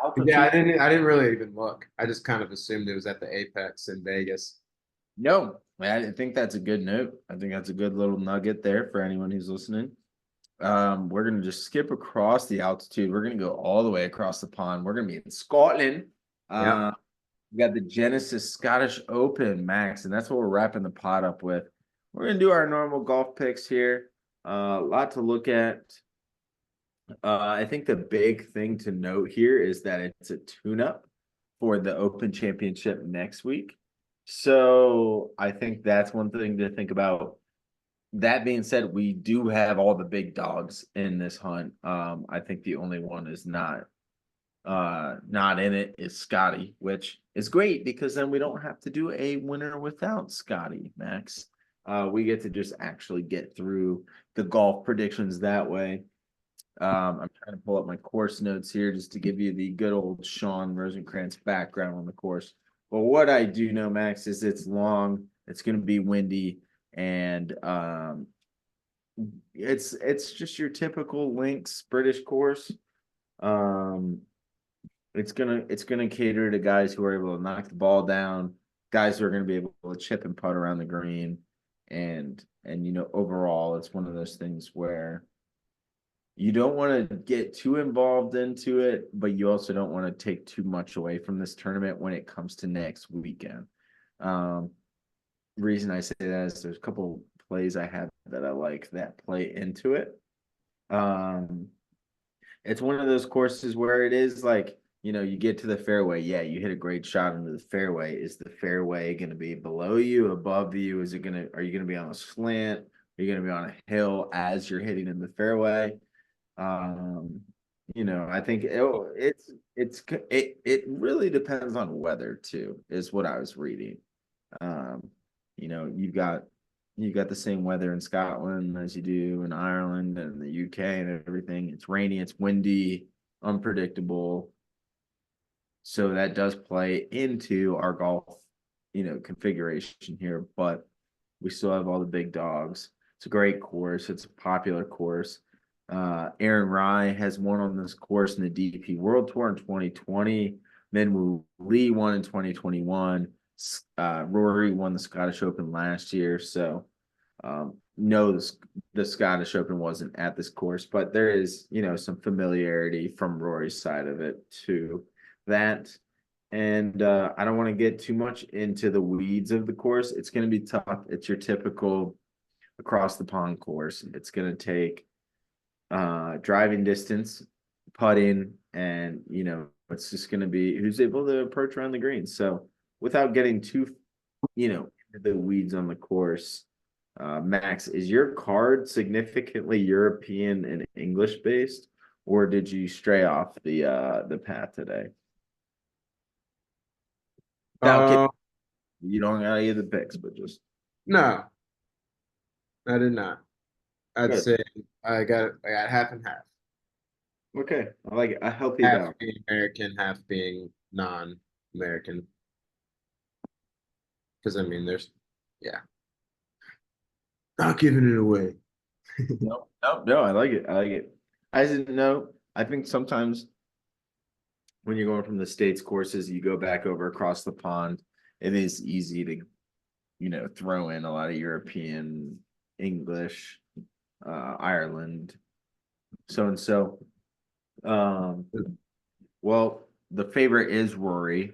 Altitude. I didn't really even look. I just kind of assumed it was at the Apex in Vegas. No, I think that's a good note. I think that's a good little nugget there for anyone who's listening. We're gonna just skip across the altitude. We're gonna go all the way across the pond. We're gonna be in Scotland. Yeah. We got the Genesis Scottish Open, Max, and that's what we're wrapping the pot up with. We're gonna do our normal golf picks here. A lot to look at. I think the big thing to note here is that it's a tune-up for the Open Championship next week. So I think that's one thing to think about. That being said, we do have all the big dogs in this hunt. I think the only one is not in it is Scotty, which is great because then we don't have to do a winner without Scotty, Max. We get to just actually get through the golf predictions that way. I'm trying to pull up my course notes here just to give you the good old Sean Rosenkrantz background on the course. But what I do know, Max, is it's long, it's going to be windy, and it's just your typical links British course. Um, it's gonna cater to guys who are able to knock the ball down, guys who are going to be able to chip and putt around the green, and overall, it's one of those things where you don't want to get too involved into it, but you also don't want to take too much away from this tournament when it comes to next weekend. Um, reason I say that is there's a couple plays I have that I like that play into it. Um, it's one of those courses where it is like, you get to the fairway. Yeah, you hit a great shot into the fairway. Is the fairway going to be below you, above you? Are you going to be on a slant? Are you going to be on a hill as you're hitting in the fairway? Um, I think it really depends on weather too, is what I was reading. Um, you've got You got the same weather in Scotland as you do in Ireland and the UK and everything. It's rainy, it's windy, unpredictable. So that does play into our golf, configuration here, but we still have all the big dogs. It's a great course. It's a popular course. Aaron Rai has won on this course in the DP World Tour in 2020. Minwoo Lee won in 2021. Rory won the Scottish Open last year. So, no, the Scottish Open wasn't at this course, but there is, some familiarity from Rory's side of it to that. And I don't want to get too much into the weeds of the course. It's going to be tough. It's your typical across the pond course. It's going to take driving distance, putting, and it's just going to be who's able to approach around the green. So without getting too, into the weeds on the course, Max, is your card significantly European and English based, or did you stray off the path today? Without getting, Uh, you don't got any of the picks, but just no, I did not. I'd good. say I got half and half. Okay, I like it. A healthy Half balance. being American, half being non-American. Because I mean, yeah, not giving it away. No, no, no. I like it. I like it. I didn't know. I think sometimes when you're going from the States courses, you go back over across the pond. It is easy to, throw in a lot of European, English, Ireland, so and so. Um, well, the favorite is Rory.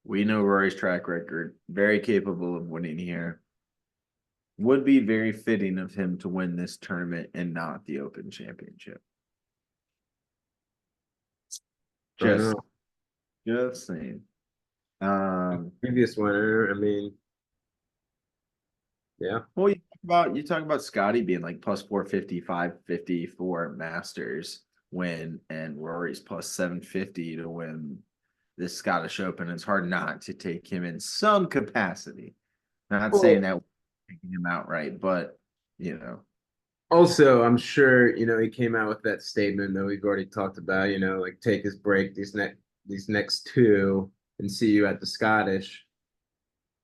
We know Rory's track record, very capable of winning here. Would be very fitting of him to win this tournament and not the Open Championship. Don't Just, know. just saying. Previous winner, I mean, yeah. Well, you talk about Scotty being like plus 450, 550 for Masters win, and Rory's plus 750 to win this Scottish Open. It's hard not to take him in some capacity. Not saying Well, that taking him outright, but also, I'm sure, he came out with that statement that we've already talked about, like take his break these next two and see you at the Scottish.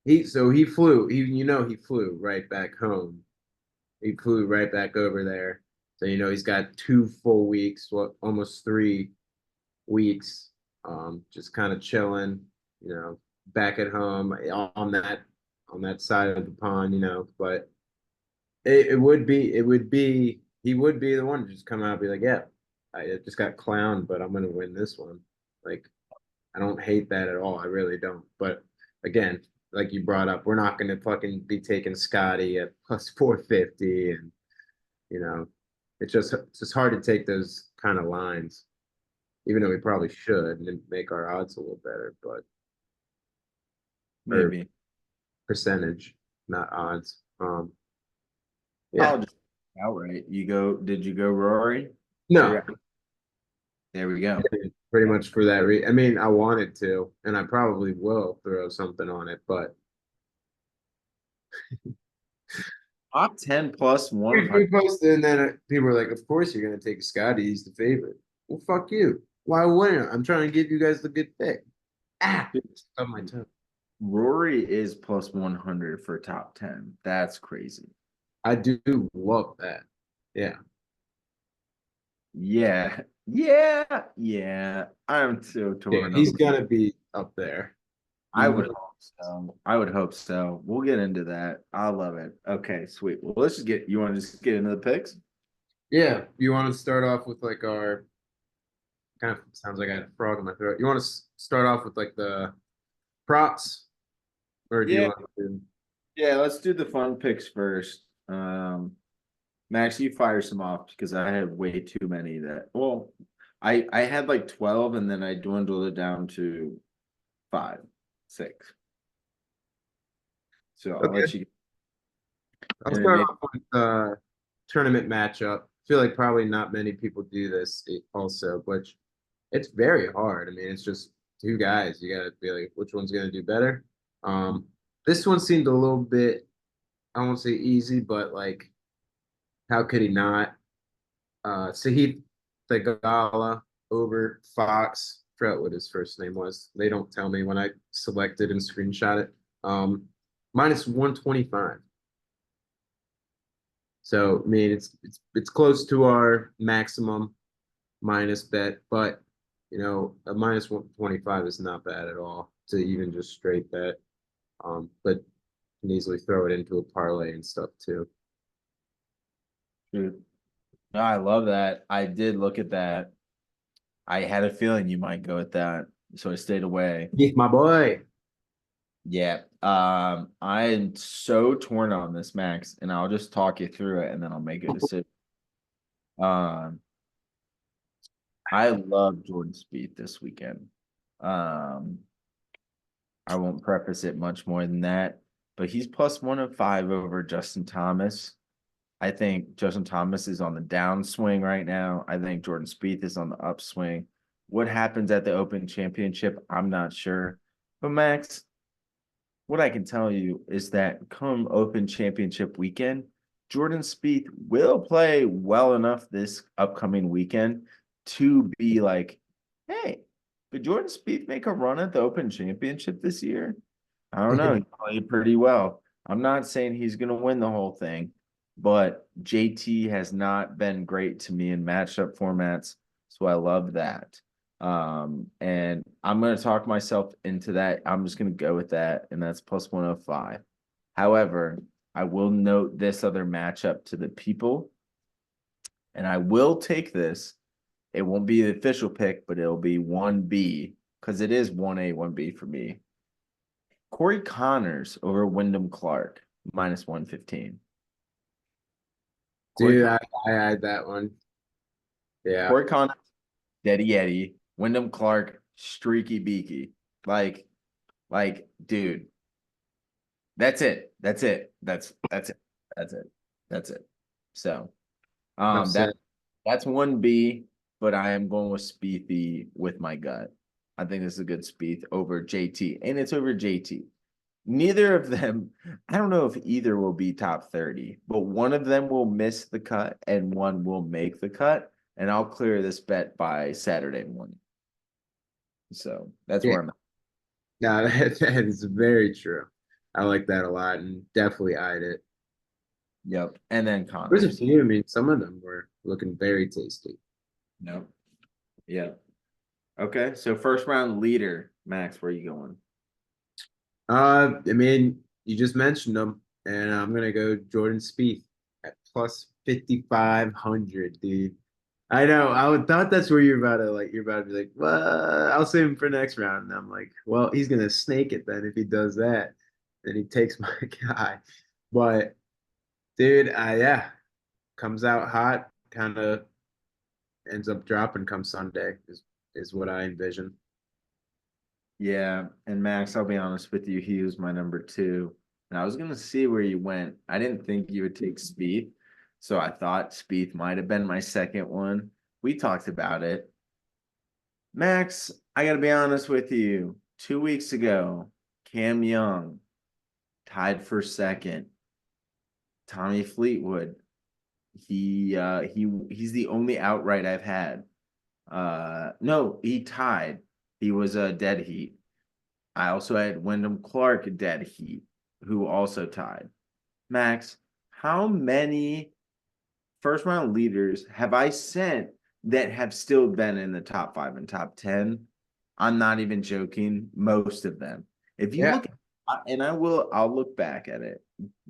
He flew, he flew right back home. He flew right back over there. So, he's got 2 full weeks, almost 3 weeks, just kind of chilling, back at home on that side of the pond, but he would be the one to just come out and be like, yeah, I just got clowned, but I'm gonna win this one. Like, I don't hate that at all. I really don't. But again, like you brought up, we're not gonna fucking be taking Scotty at plus 450, and you know, it's just hard to take those kind of lines, even though we probably should and make our odds a little better, but or maybe. percentage, not odds. Yeah. I'll just outright. Did you go Rory? No, There there we go. pretty much for that reason. I mean, I wanted to, and I probably will throw something on it, but Top 10 plus we 100. posted, and then people were like, "Of course you're gonna take Scotty. He's the favorite." Well, fuck you. Why wouldn't I? I'm trying to give you guys the good pick. Ah, on my toe. Rory is plus 100 for top 10. That's crazy. I do love that. Yeah. Yeah. Yeah. Yeah. I'm so Yeah, torn he's on. gonna be up there. I He would will. hope so. I would hope so. We'll get into that. I love it. Okay, sweet. Well, let's just you want to just get into the picks? Yeah. You want to start off with like our kind of sounds like I had a frog in my throat. You want to start off with like the props, or do you Yeah. want to? Yeah, let's do the fun picks first. Max, you fire some off because I have way too many I had like 12 and then I dwindled it down to 5, 6. So I'll Okay. let you I'll and then start maybe off with the tournament matchup. I feel like probably not many people do this also, but it's very hard. I mean, it's just two guys. You gotta be like, which one's gonna do better? Um, this one seemed a little bit I won't say easy, but like, how could he not? Sahith Theegala over Fox. Forgot what his first name was. They don't tell me when I select it and screenshot it. Minus 125. So I mean, it's close to our maximum minus bet, but a minus 125 is not bad at all to even just straight bet. But you can easily throw it into a parlay and stuff too. Dude. No, I love that. I did look at that. I had a feeling you might go with that, so I stayed away. Yeah, my boy. Yeah. I'm so torn on this, Max, and I'll just talk you through it and then I'll make a decision. Um, I love Jordan Spieth this weekend. Um, I won't preface it much more than that, but he's plus 105 over Justin Thomas. I think Justin Thomas is on the downswing right now. I think Jordan Spieth is on the upswing. What happens at the Open Championship, I'm not sure. But Max, what I can tell you is that come Open Championship weekend, Jordan Spieth will play well enough this upcoming weekend to be like, hey, did Jordan Spieth make a run at the Open Championship this year? I don't know. He played pretty well. I'm not saying he's going to win the whole thing, but JT has not been great to me in matchup formats. So I love that. And I'm going to talk myself into that. I'm just going to go with that, and that's plus 105. However, I will note this other matchup to the people, and I will take this. It won't be the official pick, but it'll be 1B because it is 1A, 1B for me. Corey Connors over Wyndham Clark, minus 115. Corey, Dude, I had that one. Yeah. Corey Connors, Daddy Eddie, Wyndham Clark, streaky beaky. Dude, that's it. That's it. That's it. That's it. That's it. So, I'm that set. that's 1B, but I am going with Spiethy with my gut. I think this is a good Spieth over JT, and it's over JT. Neither of them, I don't know if either will be top 30, but one of them will miss the cut and one will make the cut. And I'll clear this bet by Saturday morning. So that's Yeah. where I'm at. No, that is very true. I like that a lot and definitely eyed it. Yep. And then There's a Connors. few. I mean, some of them were looking very tasty. Nope. Yep. Okay. So first round leader, Max, where are you going? I mean, you just mentioned them, and I'm gonna go Jordan Spieth at plus 5,500, dude. I know. Thought that's where you're about to be like, well, I'll save him for next round. And I'm like, well, he's gonna snake it then if he does that. Then he takes my guy. But dude, yeah, comes out hot, kind of ends up dropping come Sunday is what I envision. Yeah. And Max, I'll be honest with you, he was my number two. And I was gonna see where you went. I didn't think you would take Spieth. So I thought Spieth might have been my second one. We talked about it. Max, I got to be honest with you. 2 weeks ago, Cam Young tied for second. Tommy Fleetwood, he's the only outright I've had. No, he tied. He was a dead heat. I also had Wyndham Clark a dead heat, who also tied. Max, how many first round leaders have I sent that have still been in the top five and top 10? I'm not even joking. Most of them. If you Yeah. look, and I'll look back at it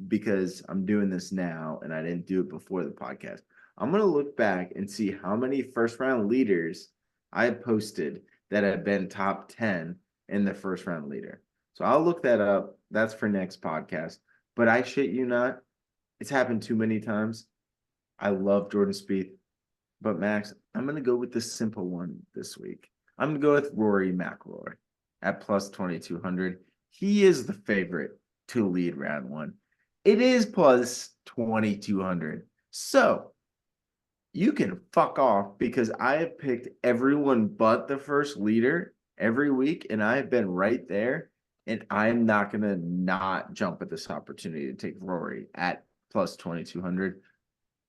because I'm doing this now and I didn't do it before the podcast. I'm going to look back and see how many first round leaders I have posted that have been top 10 in the first round leader. So I'll look that up. That's for next podcast. But I shit you not, it's happened too many times. I love Jordan Spieth, but Max, I'm gonna go with the simple one this week. I'm gonna go with Rory McIlroy at plus 2,200. He is the favorite to lead round one. It is plus 2,200. So you can fuck off because I have picked everyone but the first leader every week, and I have been right there. and I'm not gonna not jump at this opportunity to take Rory at plus 2,200.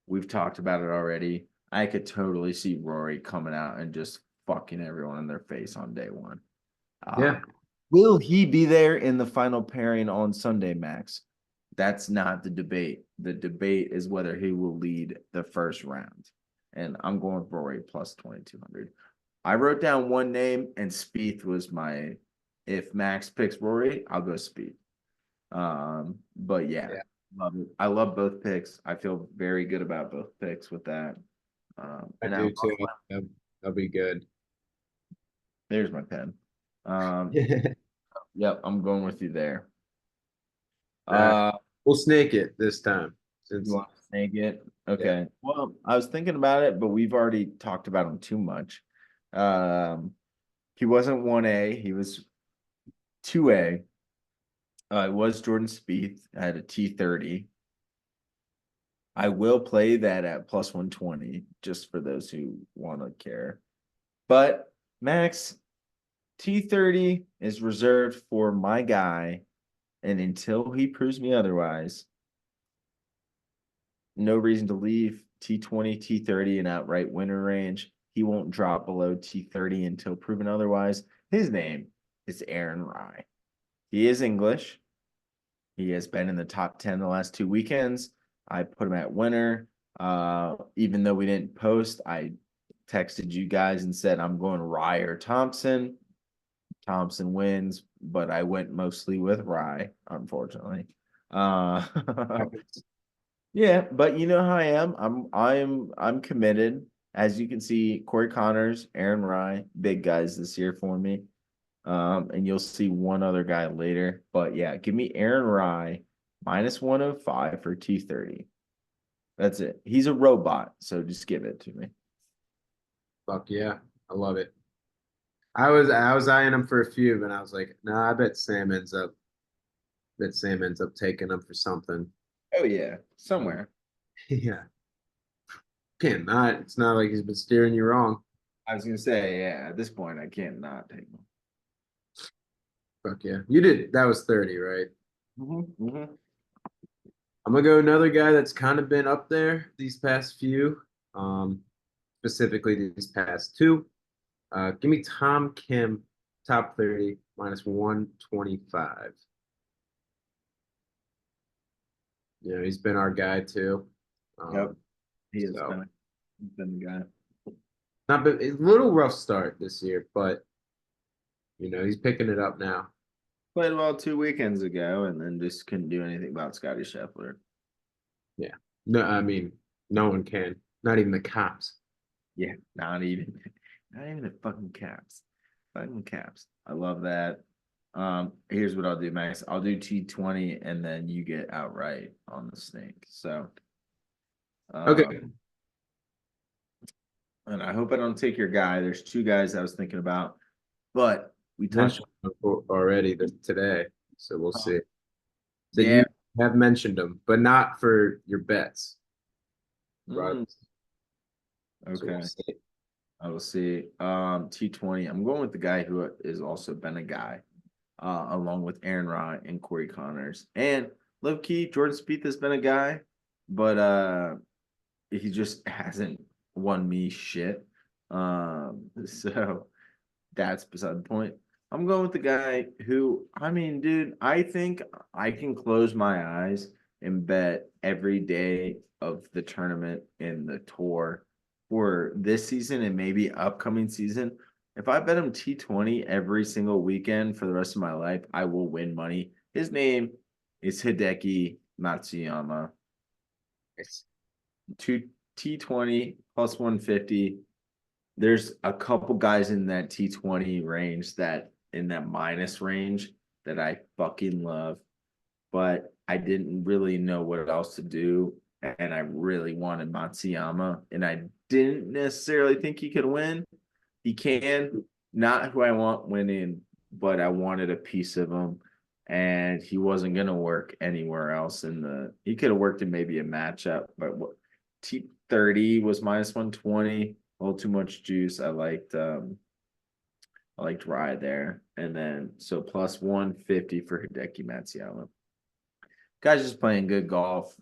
We've talked about it already. I could totally see Rory coming out and just fucking everyone in their face on day one. Yeah. Will he be there in the final pairing on Sunday, Max? That's not the debate. The debate is whether he will lead the first round. And I'm going with Rory plus 2,200. I wrote down one name, and Spieth was my. If Max picks Rory, I'll go Spieth. But yeah, Yeah. love it. I love both picks. I feel very good about both picks with that. I And I do love too. That'll be good. there's my pen. Yep, I'm going with you there. Uh, Uh, we'll snake it this time you since want to snake it? yeah. Okay. Well, I was thinking about it, but we've already talked about him too much. Um, he wasn't 1A, he was 2A. It was Jordan Spieth. I had a T30. I will play that at plus 120 just for those who want to care. But Max, T30 is reserved for my guy. And until he proves me otherwise, no reason to leave T20, T30, and outright winner range. He won't drop below T30 until proven otherwise. His name is Aaron Rye. He is English. He has been in the top 10 the last 2 weekends. I put him at winner. Even though we didn't post, I texted you guys and said I'm going Rye or Thompson. Thompson wins, but I went mostly with Rye, unfortunately. Uh, yeah, but you know how I am. I'm committed. As you can see, Corey Connors, Aaron Rye, big guys this year for me. And you'll see one other guy later. But yeah, give me Aaron Rye minus 105 for T30. That's it. He's a robot, so just give it to me. Fuck yeah. I love it. I was eyeing him for a few, but I was like, nah, I bet Sam ends up taking him for something. Oh yeah, somewhere. Yeah. Can't not. It's not like he's been steering you wrong. I was gonna say, yeah, at this point I can't not take him. Fuck yeah. You did that was 30, right? Mm-hmm. I'm gonna go another guy that's kind of been up there these past few, specifically these past two. Give me Tom Kim, top 30, minus 125. Yeah, he's been our guy too. Yep, Um, he has so been the guy. not been a little rough start this year, but he's picking it up now. Played well 2 weekends ago, and then just couldn't do anything about Scotty Scheffler. Yeah. No, I mean, no one can. Not even the cops. Yeah, not even the fucking caps. Fucking caps. I love that. Here's what I'll do, Max. I'll do T20 and then you get outright on the snake. So Okay. and I hope I don't take your guy. There's two guys I was thinking about, but we talked Mentioned them already today, so we'll see. So yeah. you have mentioned them, but not for your bets. Right. So we'll Okay. see. I will see. T20. I'm going with the guy who is also been a guy, along with Aaron Rye and Corey Connors. And low key, Jordan Spieth has been a guy, but he just hasn't won me shit. So that's beside the point. I'm going with the guy who, I mean, dude, I think I can close my eyes and bet every day of the tournament in the tour for this season and maybe upcoming season. If I bet him T20 every single weekend for the rest of my life, I will win money. His name is Hideki Matsuyama. Yes. Two T20 plus 150. There's a couple guys in that T20 range that in that minus range that I fucking love, but I didn't really know what else to do. And I really wanted Matsuyama, and I didn't necessarily think he could win. He can, not who I want winning, but I wanted a piece of him. And he wasn't gonna work anywhere else in the he could have worked in maybe a matchup, but what T30 was minus 120, a little too much juice. I I liked Rye there. And then so plus 150 for Hideki Matsuyama. Guy's just playing good golf.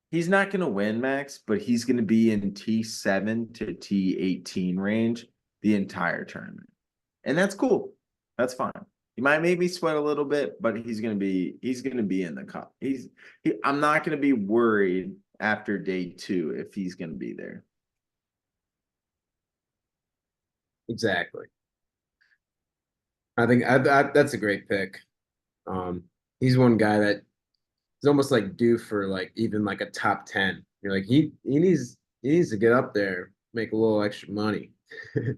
He's not going to win, Max, but he's going to be in T7 to T18 range the entire tournament. And that's cool. That's fine. He might make me sweat a little bit, but he's going to be in the cup. I'm not going to be worried after day 2 if he's going to be there. Exactly. I think that's a great pick. He's one guy that is almost like due for like even like a top 10. You're like he needs to get up there, make a little extra money. No,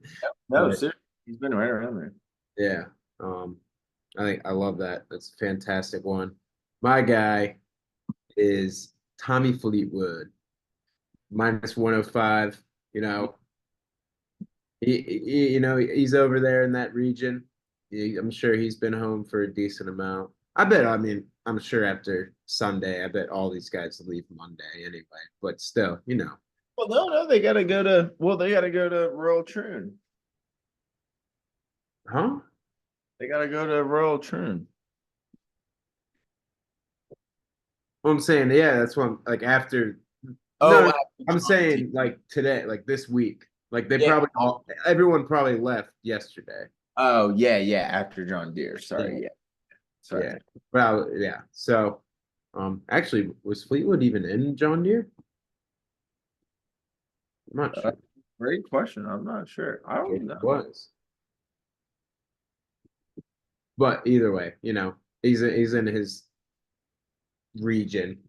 But seriously, he's been right around there. yeah, I love that. That's a fantastic one. My guy is Tommy Fleetwood, minus 105. You know, he's over there in that region. I'm sure he's been home for a decent amount. I mean, I'm sure after Sunday, I bet all these guys leave Monday anyway. But still, Well, no, they got to go to. Well, they got to go to Royal Troon. huh? They got to go to Royal Troon. Well, I'm saying, yeah, that's what like after. Oh, No, after I'm John saying T. like today, like this week. Like Yeah. everyone probably left yesterday. Oh, yeah. After John Deere. Yeah. Sorry, yeah. Sorry. Yeah. Well, yeah. So, actually, was Fleetwood even in John Deere? I'm not Uh, sure. Great question. I'm not sure. I It don't know. was, but either way, he's in his region,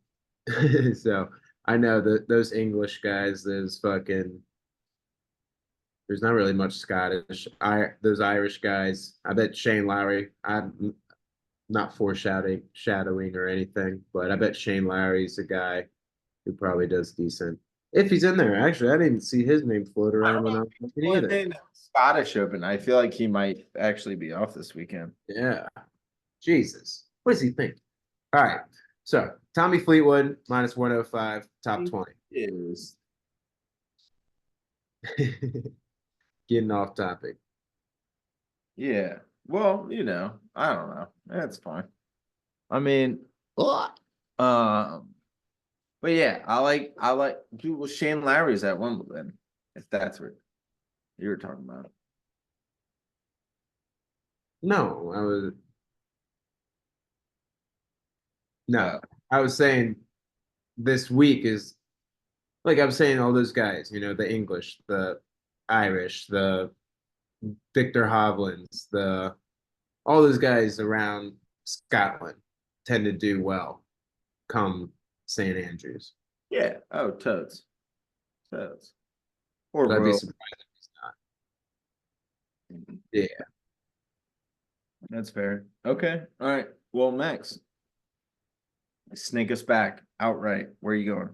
so I know that those English guys, there's not really much Scottish. Those Irish guys. I bet Shane Lowry. I'm not shadowing or anything, but I bet Shane Lowry's a guy who probably does decent. If he's in there, actually, I didn't see his name float I around don't when know. I was looking Well, either. Scottish Open. I feel like he might actually be off this weekend. Yeah. Jesus. What does he think? All right. So Tommy Fleetwood, minus 105, top He 20. is. Getting off topic. Yeah. Well, I don't know. That's fine. I mean, um, but yeah, I like dude, well, Shane Lowry's at Wimbledon, if that's what you were talking about. No, no. Uh, I was saying this week is like I was saying all those guys, the English, the Irish, the Victor Hovlands, the all those guys around Scotland tend to do well come St. Andrews. yeah. Oh, toads, or But I'd be royal. surprised if he's not. Yeah. That's fair. Okay. All right. Well, Max, snake us back outright. Where are you going?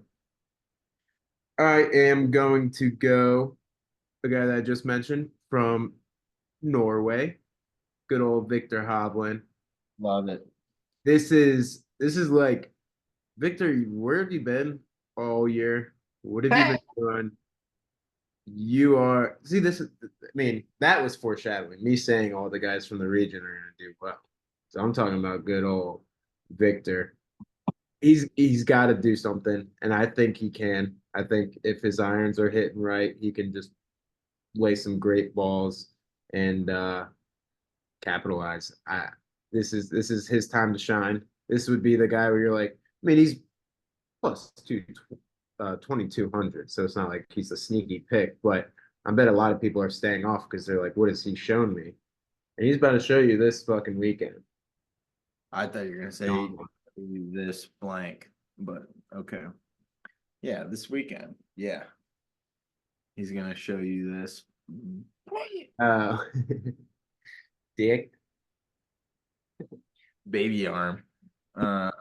I am going to go the guy that I just mentioned from Norway, good old Victor Hovland. Love it. This is like Victor, where have you been all year? What have you been doing? You are see this is I mean, that was foreshadowing. Me saying all the guys from the region are gonna do well. So I'm talking about good old Victor. He's got to do something, and I think he can. I think if his irons are hitting right, he can just lay some great balls and capitalize. This is his time to shine. This would be the guy where you're like, I mean, he's plus 2,200, so it's not like he's a sneaky pick, but I bet a lot of people are staying off because they're like, what has he shown me? And he's about to show you this fucking weekend. I thought you were gonna say this blank, but okay. Yeah, this weekend. Yeah, he's gonna show you this. Uh, Dick. Baby arm. Uh,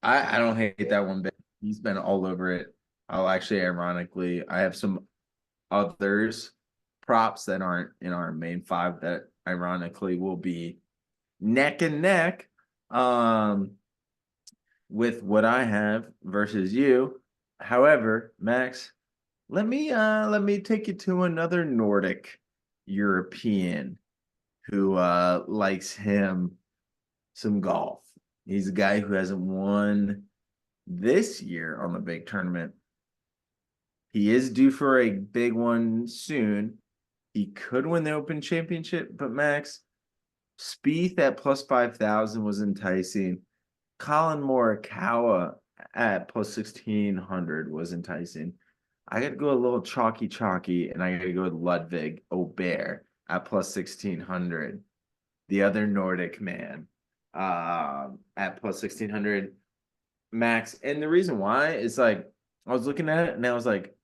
I don't hate that one bit. He's been all over it. I'll actually, ironically, I have some others props that aren't in our main five that ironically will be neck and neck with what I have versus you. However, Max, let me take you to another Nordic European who likes him some golf. He's a guy who hasn't won this year on the big tournament. He is due for a big one soon. He could win the Open Championship, but Max, Spieth at plus 5,000 was enticing. Colin Morikawa at plus 1,600 was enticing. I got to go a little chalky, and I got to go with Ludwig Aubert at plus 1,600. The other Nordic man at plus 1,600 max. And the reason why is like, I was looking at it and I was like,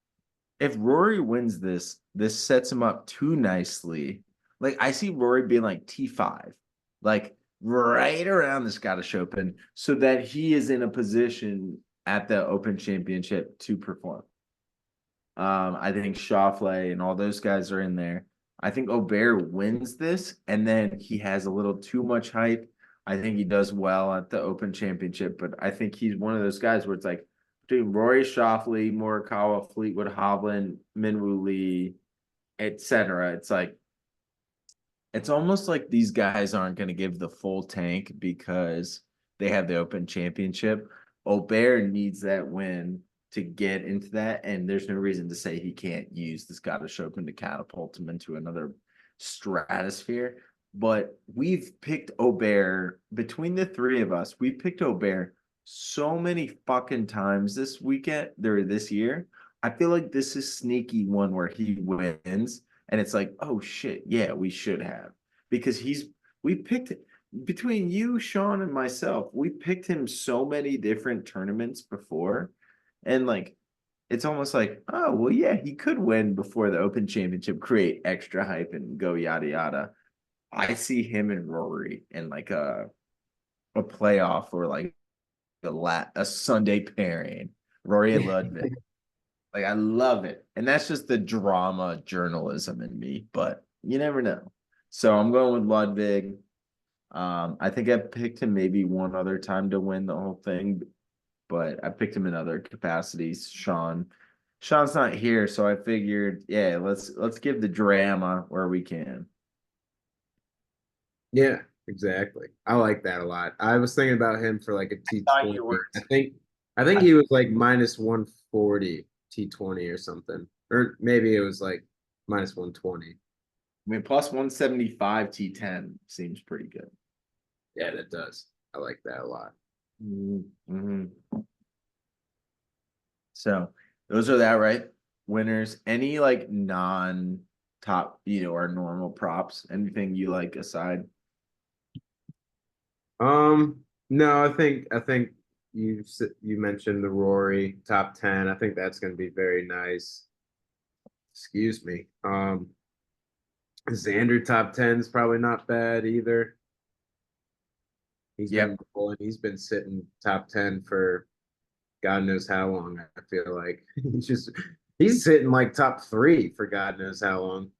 if Rory wins this, this sets him up too nicely. Like, I see Rory being like T5, like right around the Scottish Open, so that he is in a position at the Open Championship to perform. I think Schauffele and all those guys are in there. I think Aubert wins this, and then he has a little too much hype. I think he does well at the Open Championship, but I think he's one of those guys where it's like between Rory Schauffele, Morikawa, Fleetwood, Hovland, Minwoo Lee, etc. It's like it's almost like these guys aren't going to give the full tank because they have the Open Championship. Aubert needs that win to get into that, and there's no reason to say he can't use the Scottish Open to catapult him into another stratosphere. But we've picked Aubert between the three of us. We picked Aubert so many fucking times this weekend or this year. I feel like this is sneaky one where he wins, and it's like, oh shit, yeah, we should have because we picked between you, Sean, and myself. We picked him so many different tournaments before, and like it's almost like, oh well, yeah, he could win before the Open Championship, create extra hype, and go yada yada. I see him and Rory in like a playoff or like a Sunday pairing. Rory and Ludwig. Like I love it. And that's just the drama journalism in me, but you never know. So I'm going with Ludwig. I think I picked him maybe one other time to win the whole thing, but I picked him in other capacities. Sean's not here, so I figured, yeah, let's give the drama where we can. Yeah, exactly. I like that a lot. I was thinking about him for like a Thought T20. you were. I think he was like minus 140 T20 or something. Or maybe it was like minus 120. I mean, plus 175 T10 seems pretty good. Yeah, that does. I like that a lot. Mm-hmm. So those are that, right? Winners. Any like non top, or normal props? Anything you like aside? No, I think you mentioned the Rory top 10. I think that's going to be very nice. Excuse me. Xander top 10 is probably not bad either. He's Yep. been rolling. He's been sitting top 10 for God knows how long. I feel like he's sitting like top 3 for God knows how long.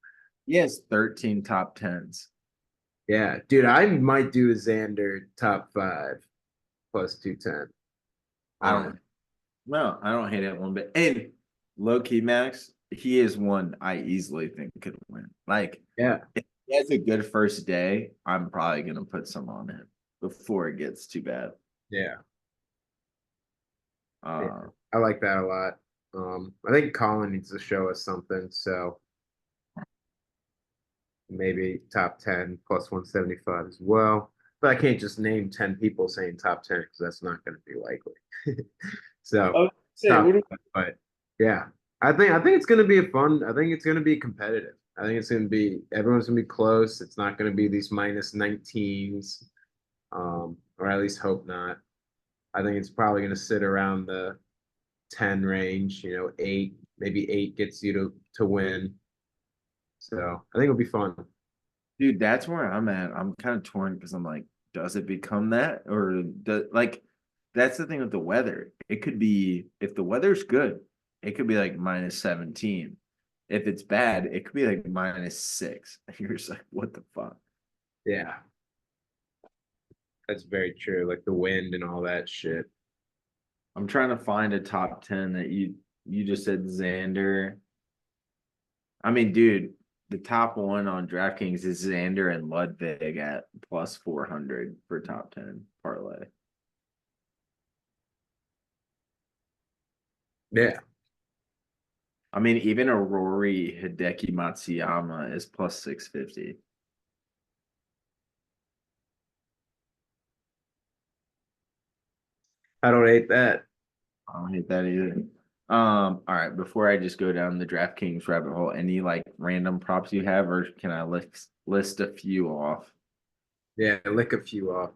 He has 13 top tens. Yeah, dude, I might do a Xander top 5 plus 210. I don't No, I don't hate it one bit. And low key Max, he is one I easily think could win. Like Yeah, if he has a good first day, I'm probably gonna put some on him before it gets too bad. yeah, yeah. Uh I like that a lot. I think Colin needs to show us something, so maybe top 10 plus 175 as well. But I can't just name 10 people saying top 10 because that's not going to be likely. So oh, say, top, what do- but yeah, I think it's going to be a fun. I think it's going to be competitive. I think it's going to be everyone's going to be close. It's not going to be these minus 19s, or at least hope not. I think it's probably going to sit around the 10 range. 8, maybe 8 gets you to win. So I think it'll be fun. dude, that's where I'm at. I'm kind of torn because I'm like, does it become that? Or like that's the thing with the weather. It could be if the weather's good, it could be like minus 17. If it's bad, it could be like minus 6. You're just like, what the fuck? Yeah, that's very true. Like the wind and all that shit. I'm trying to find a top 10 that you just said Xander. I mean, dude, the top one on DraftKings is Xander and Ludwig at plus 400 for top 10 parlay. Yeah. I mean, even a Rory Hideki Matsuyama is plus 650. I don't hate that. I don't hate that either. All right, before I just go down the DraftKings rabbit hole, any like random props you have, or can I list a few off? Yeah, lick a few off.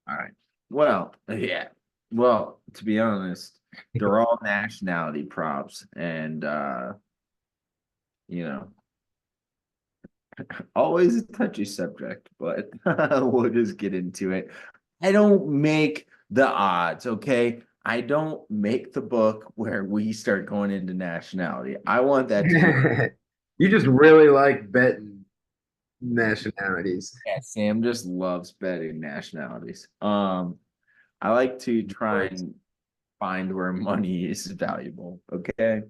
All right. Well, yeah. Well, to be honest, they're all nationality props, and you know, always a touchy subject, but we'll just get into it. I don't make the odds, okay? I don't make the book where we start going into nationality. I want that to be. You just really like betting nationalities. Yeah, Sam just loves betting nationalities. I like to try and find where money is valuable. Okay.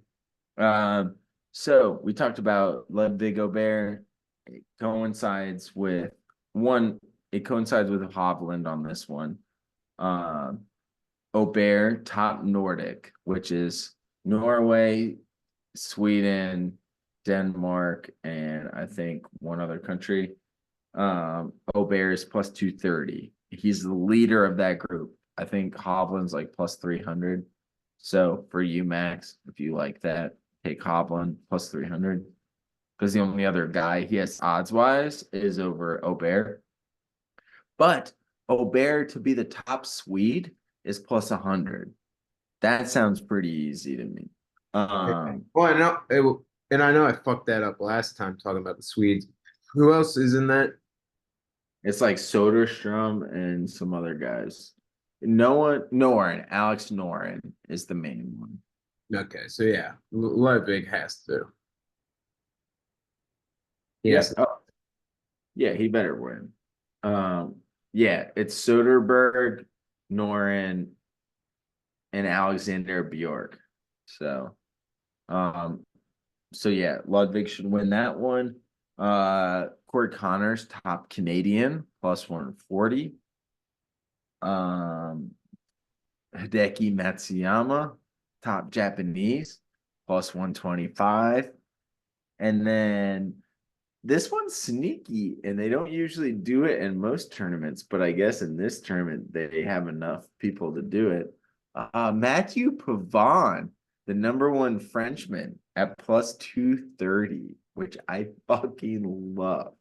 Um, so we talked about Ludwig Gobert. It coincides with one, it coincides with Hovland on this one. Um, Aubert, top Nordic, which is Norway, Sweden, Denmark, and I think one other country. Aubert is plus 230. He's the leader of that group. I think Hovland's like plus 300. So for you, Max, if you like that, take Hovland plus 300. Because the only other guy he has odds wise is over Aubert. But Aubert to be the top Swede is plus 100. That sounds pretty easy to me. Well, I know and I know I fucked that up last time talking about the Swedes. Who else is in that? It's like Soderstrom and some other guys. Noah Noren, Alex Noren is the main one. Okay, so yeah, Ludwig has to. Yeah. Yes. Oh, yeah, he better win. Yeah, it's Soderberg, Noren, and Alexander Bjork. So, um, so yeah, Ludwig should win that one. Corey Connors, top Canadian, plus 140. Um, Hideki Matsuyama, top Japanese, plus 125. And then this one's sneaky, and they don't usually do it in most tournaments, but I guess in this tournament they have enough people to do it. Matthew Pavon, the number one Frenchman at plus 230, which I fucking love.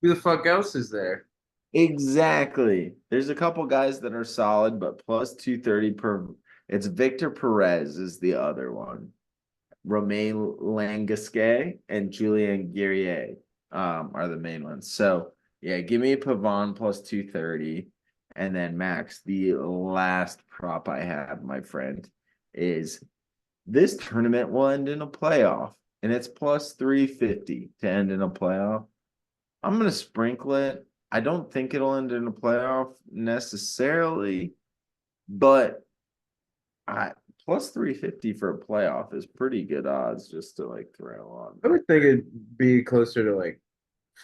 Who the fuck else is there? Exactly. There's a couple guys that are solid, but plus 230 per. It's Victor Perez is the other one. Romain Langasquet and Julien Guerrier are the main ones. So yeah, give me Pavon plus 230. And then Max, the last prop I have, my friend, is this tournament will end in a playoff. And it's plus 350 to end in a playoff. I'm gonna sprinkle it. I don't think it'll end in a playoff necessarily, but I plus 350 for a playoff is pretty good odds just to like throw on. I would think it'd be closer to like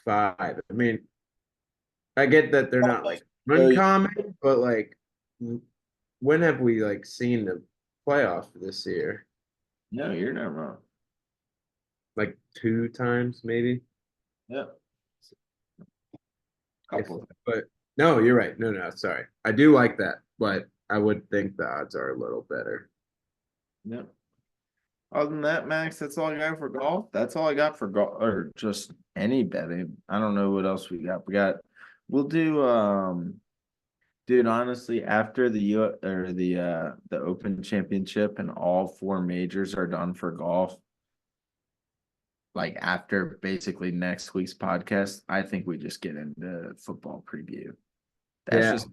5. I mean, I get that they're not like So, uncommon, but like, when have we like seen the playoff this year? no, you're not wrong. Like 2 times, maybe. Yeah, If, couple. but no, you're right. No, no, sorry. I do like that, but I would think the odds are a little better. Yeah. Other than that, Max, that's all I got for golf. That's all I got for golf, or just any betting. I don't know what else we got. We'll do dude, honestly, after the U or the Open Championship and all 4 majors are done for golf, like after basically next week's podcast, I think we just get into football preview. That's Yeah. just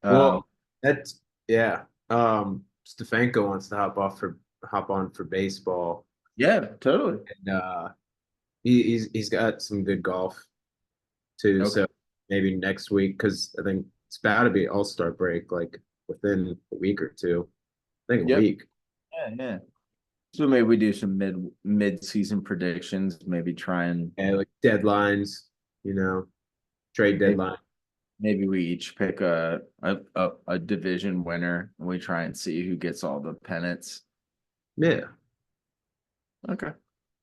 Well, that's yeah. Stefanko wants to hop on for baseball, yeah, totally. and he's got some good golf too. Okay. So maybe next week, because I think it's about to be All-Star break, like within a week or two. I think a Yep. week. Yeah, yeah. So maybe we do some mid-season predictions, maybe try and Yeah, like deadlines, trade maybe, deadline. maybe we each pick a division winner and we try and see who gets all the pennants. Yeah. Okay.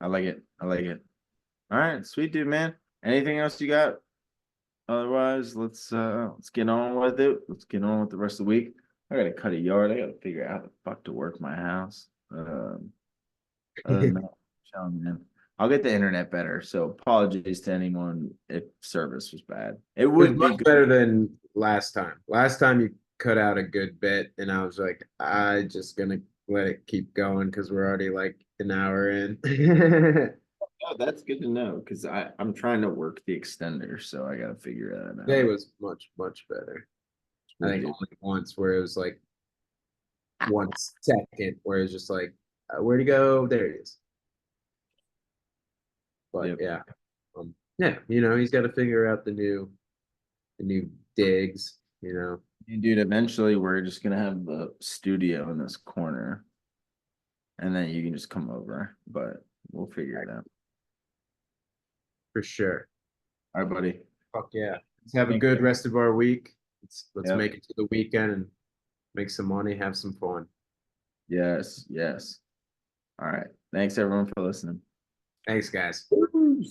I like it. I like it. All right, sweet dude, man. Anything else you got? Otherwise, let's get on with it. Let's get on with the rest of the week. I gotta cut a yard. I gotta figure out how the fuck to work my house. Other than that, chilling, man. I'll get the internet better. So apologies to anyone if service was bad. It It was would be much good. better than last time. Last time you cut out a good bit, and I was like, I just gonna let it keep going because we're already like an hour in. Oh, that's good to know because I'm trying to work the extender, so I gotta figure that Today out. was much, much better. I Sweet think dude. only once where it was like 1 second where it's just like, where'd he go? There he is. But Yep. yeah, he's got to figure out the new digs. Dude, eventually we're just gonna have the studio in this corner, and then you can just come over. But we'll figure it out. For sure. All right, buddy. Fuck yeah. Let's have a Thank good you. rest of our week. Let's Yep. make it to the weekend and make some money, have some fun. Yes. Yes. All right. Thanks everyone for listening. Thanks, guys. Woo.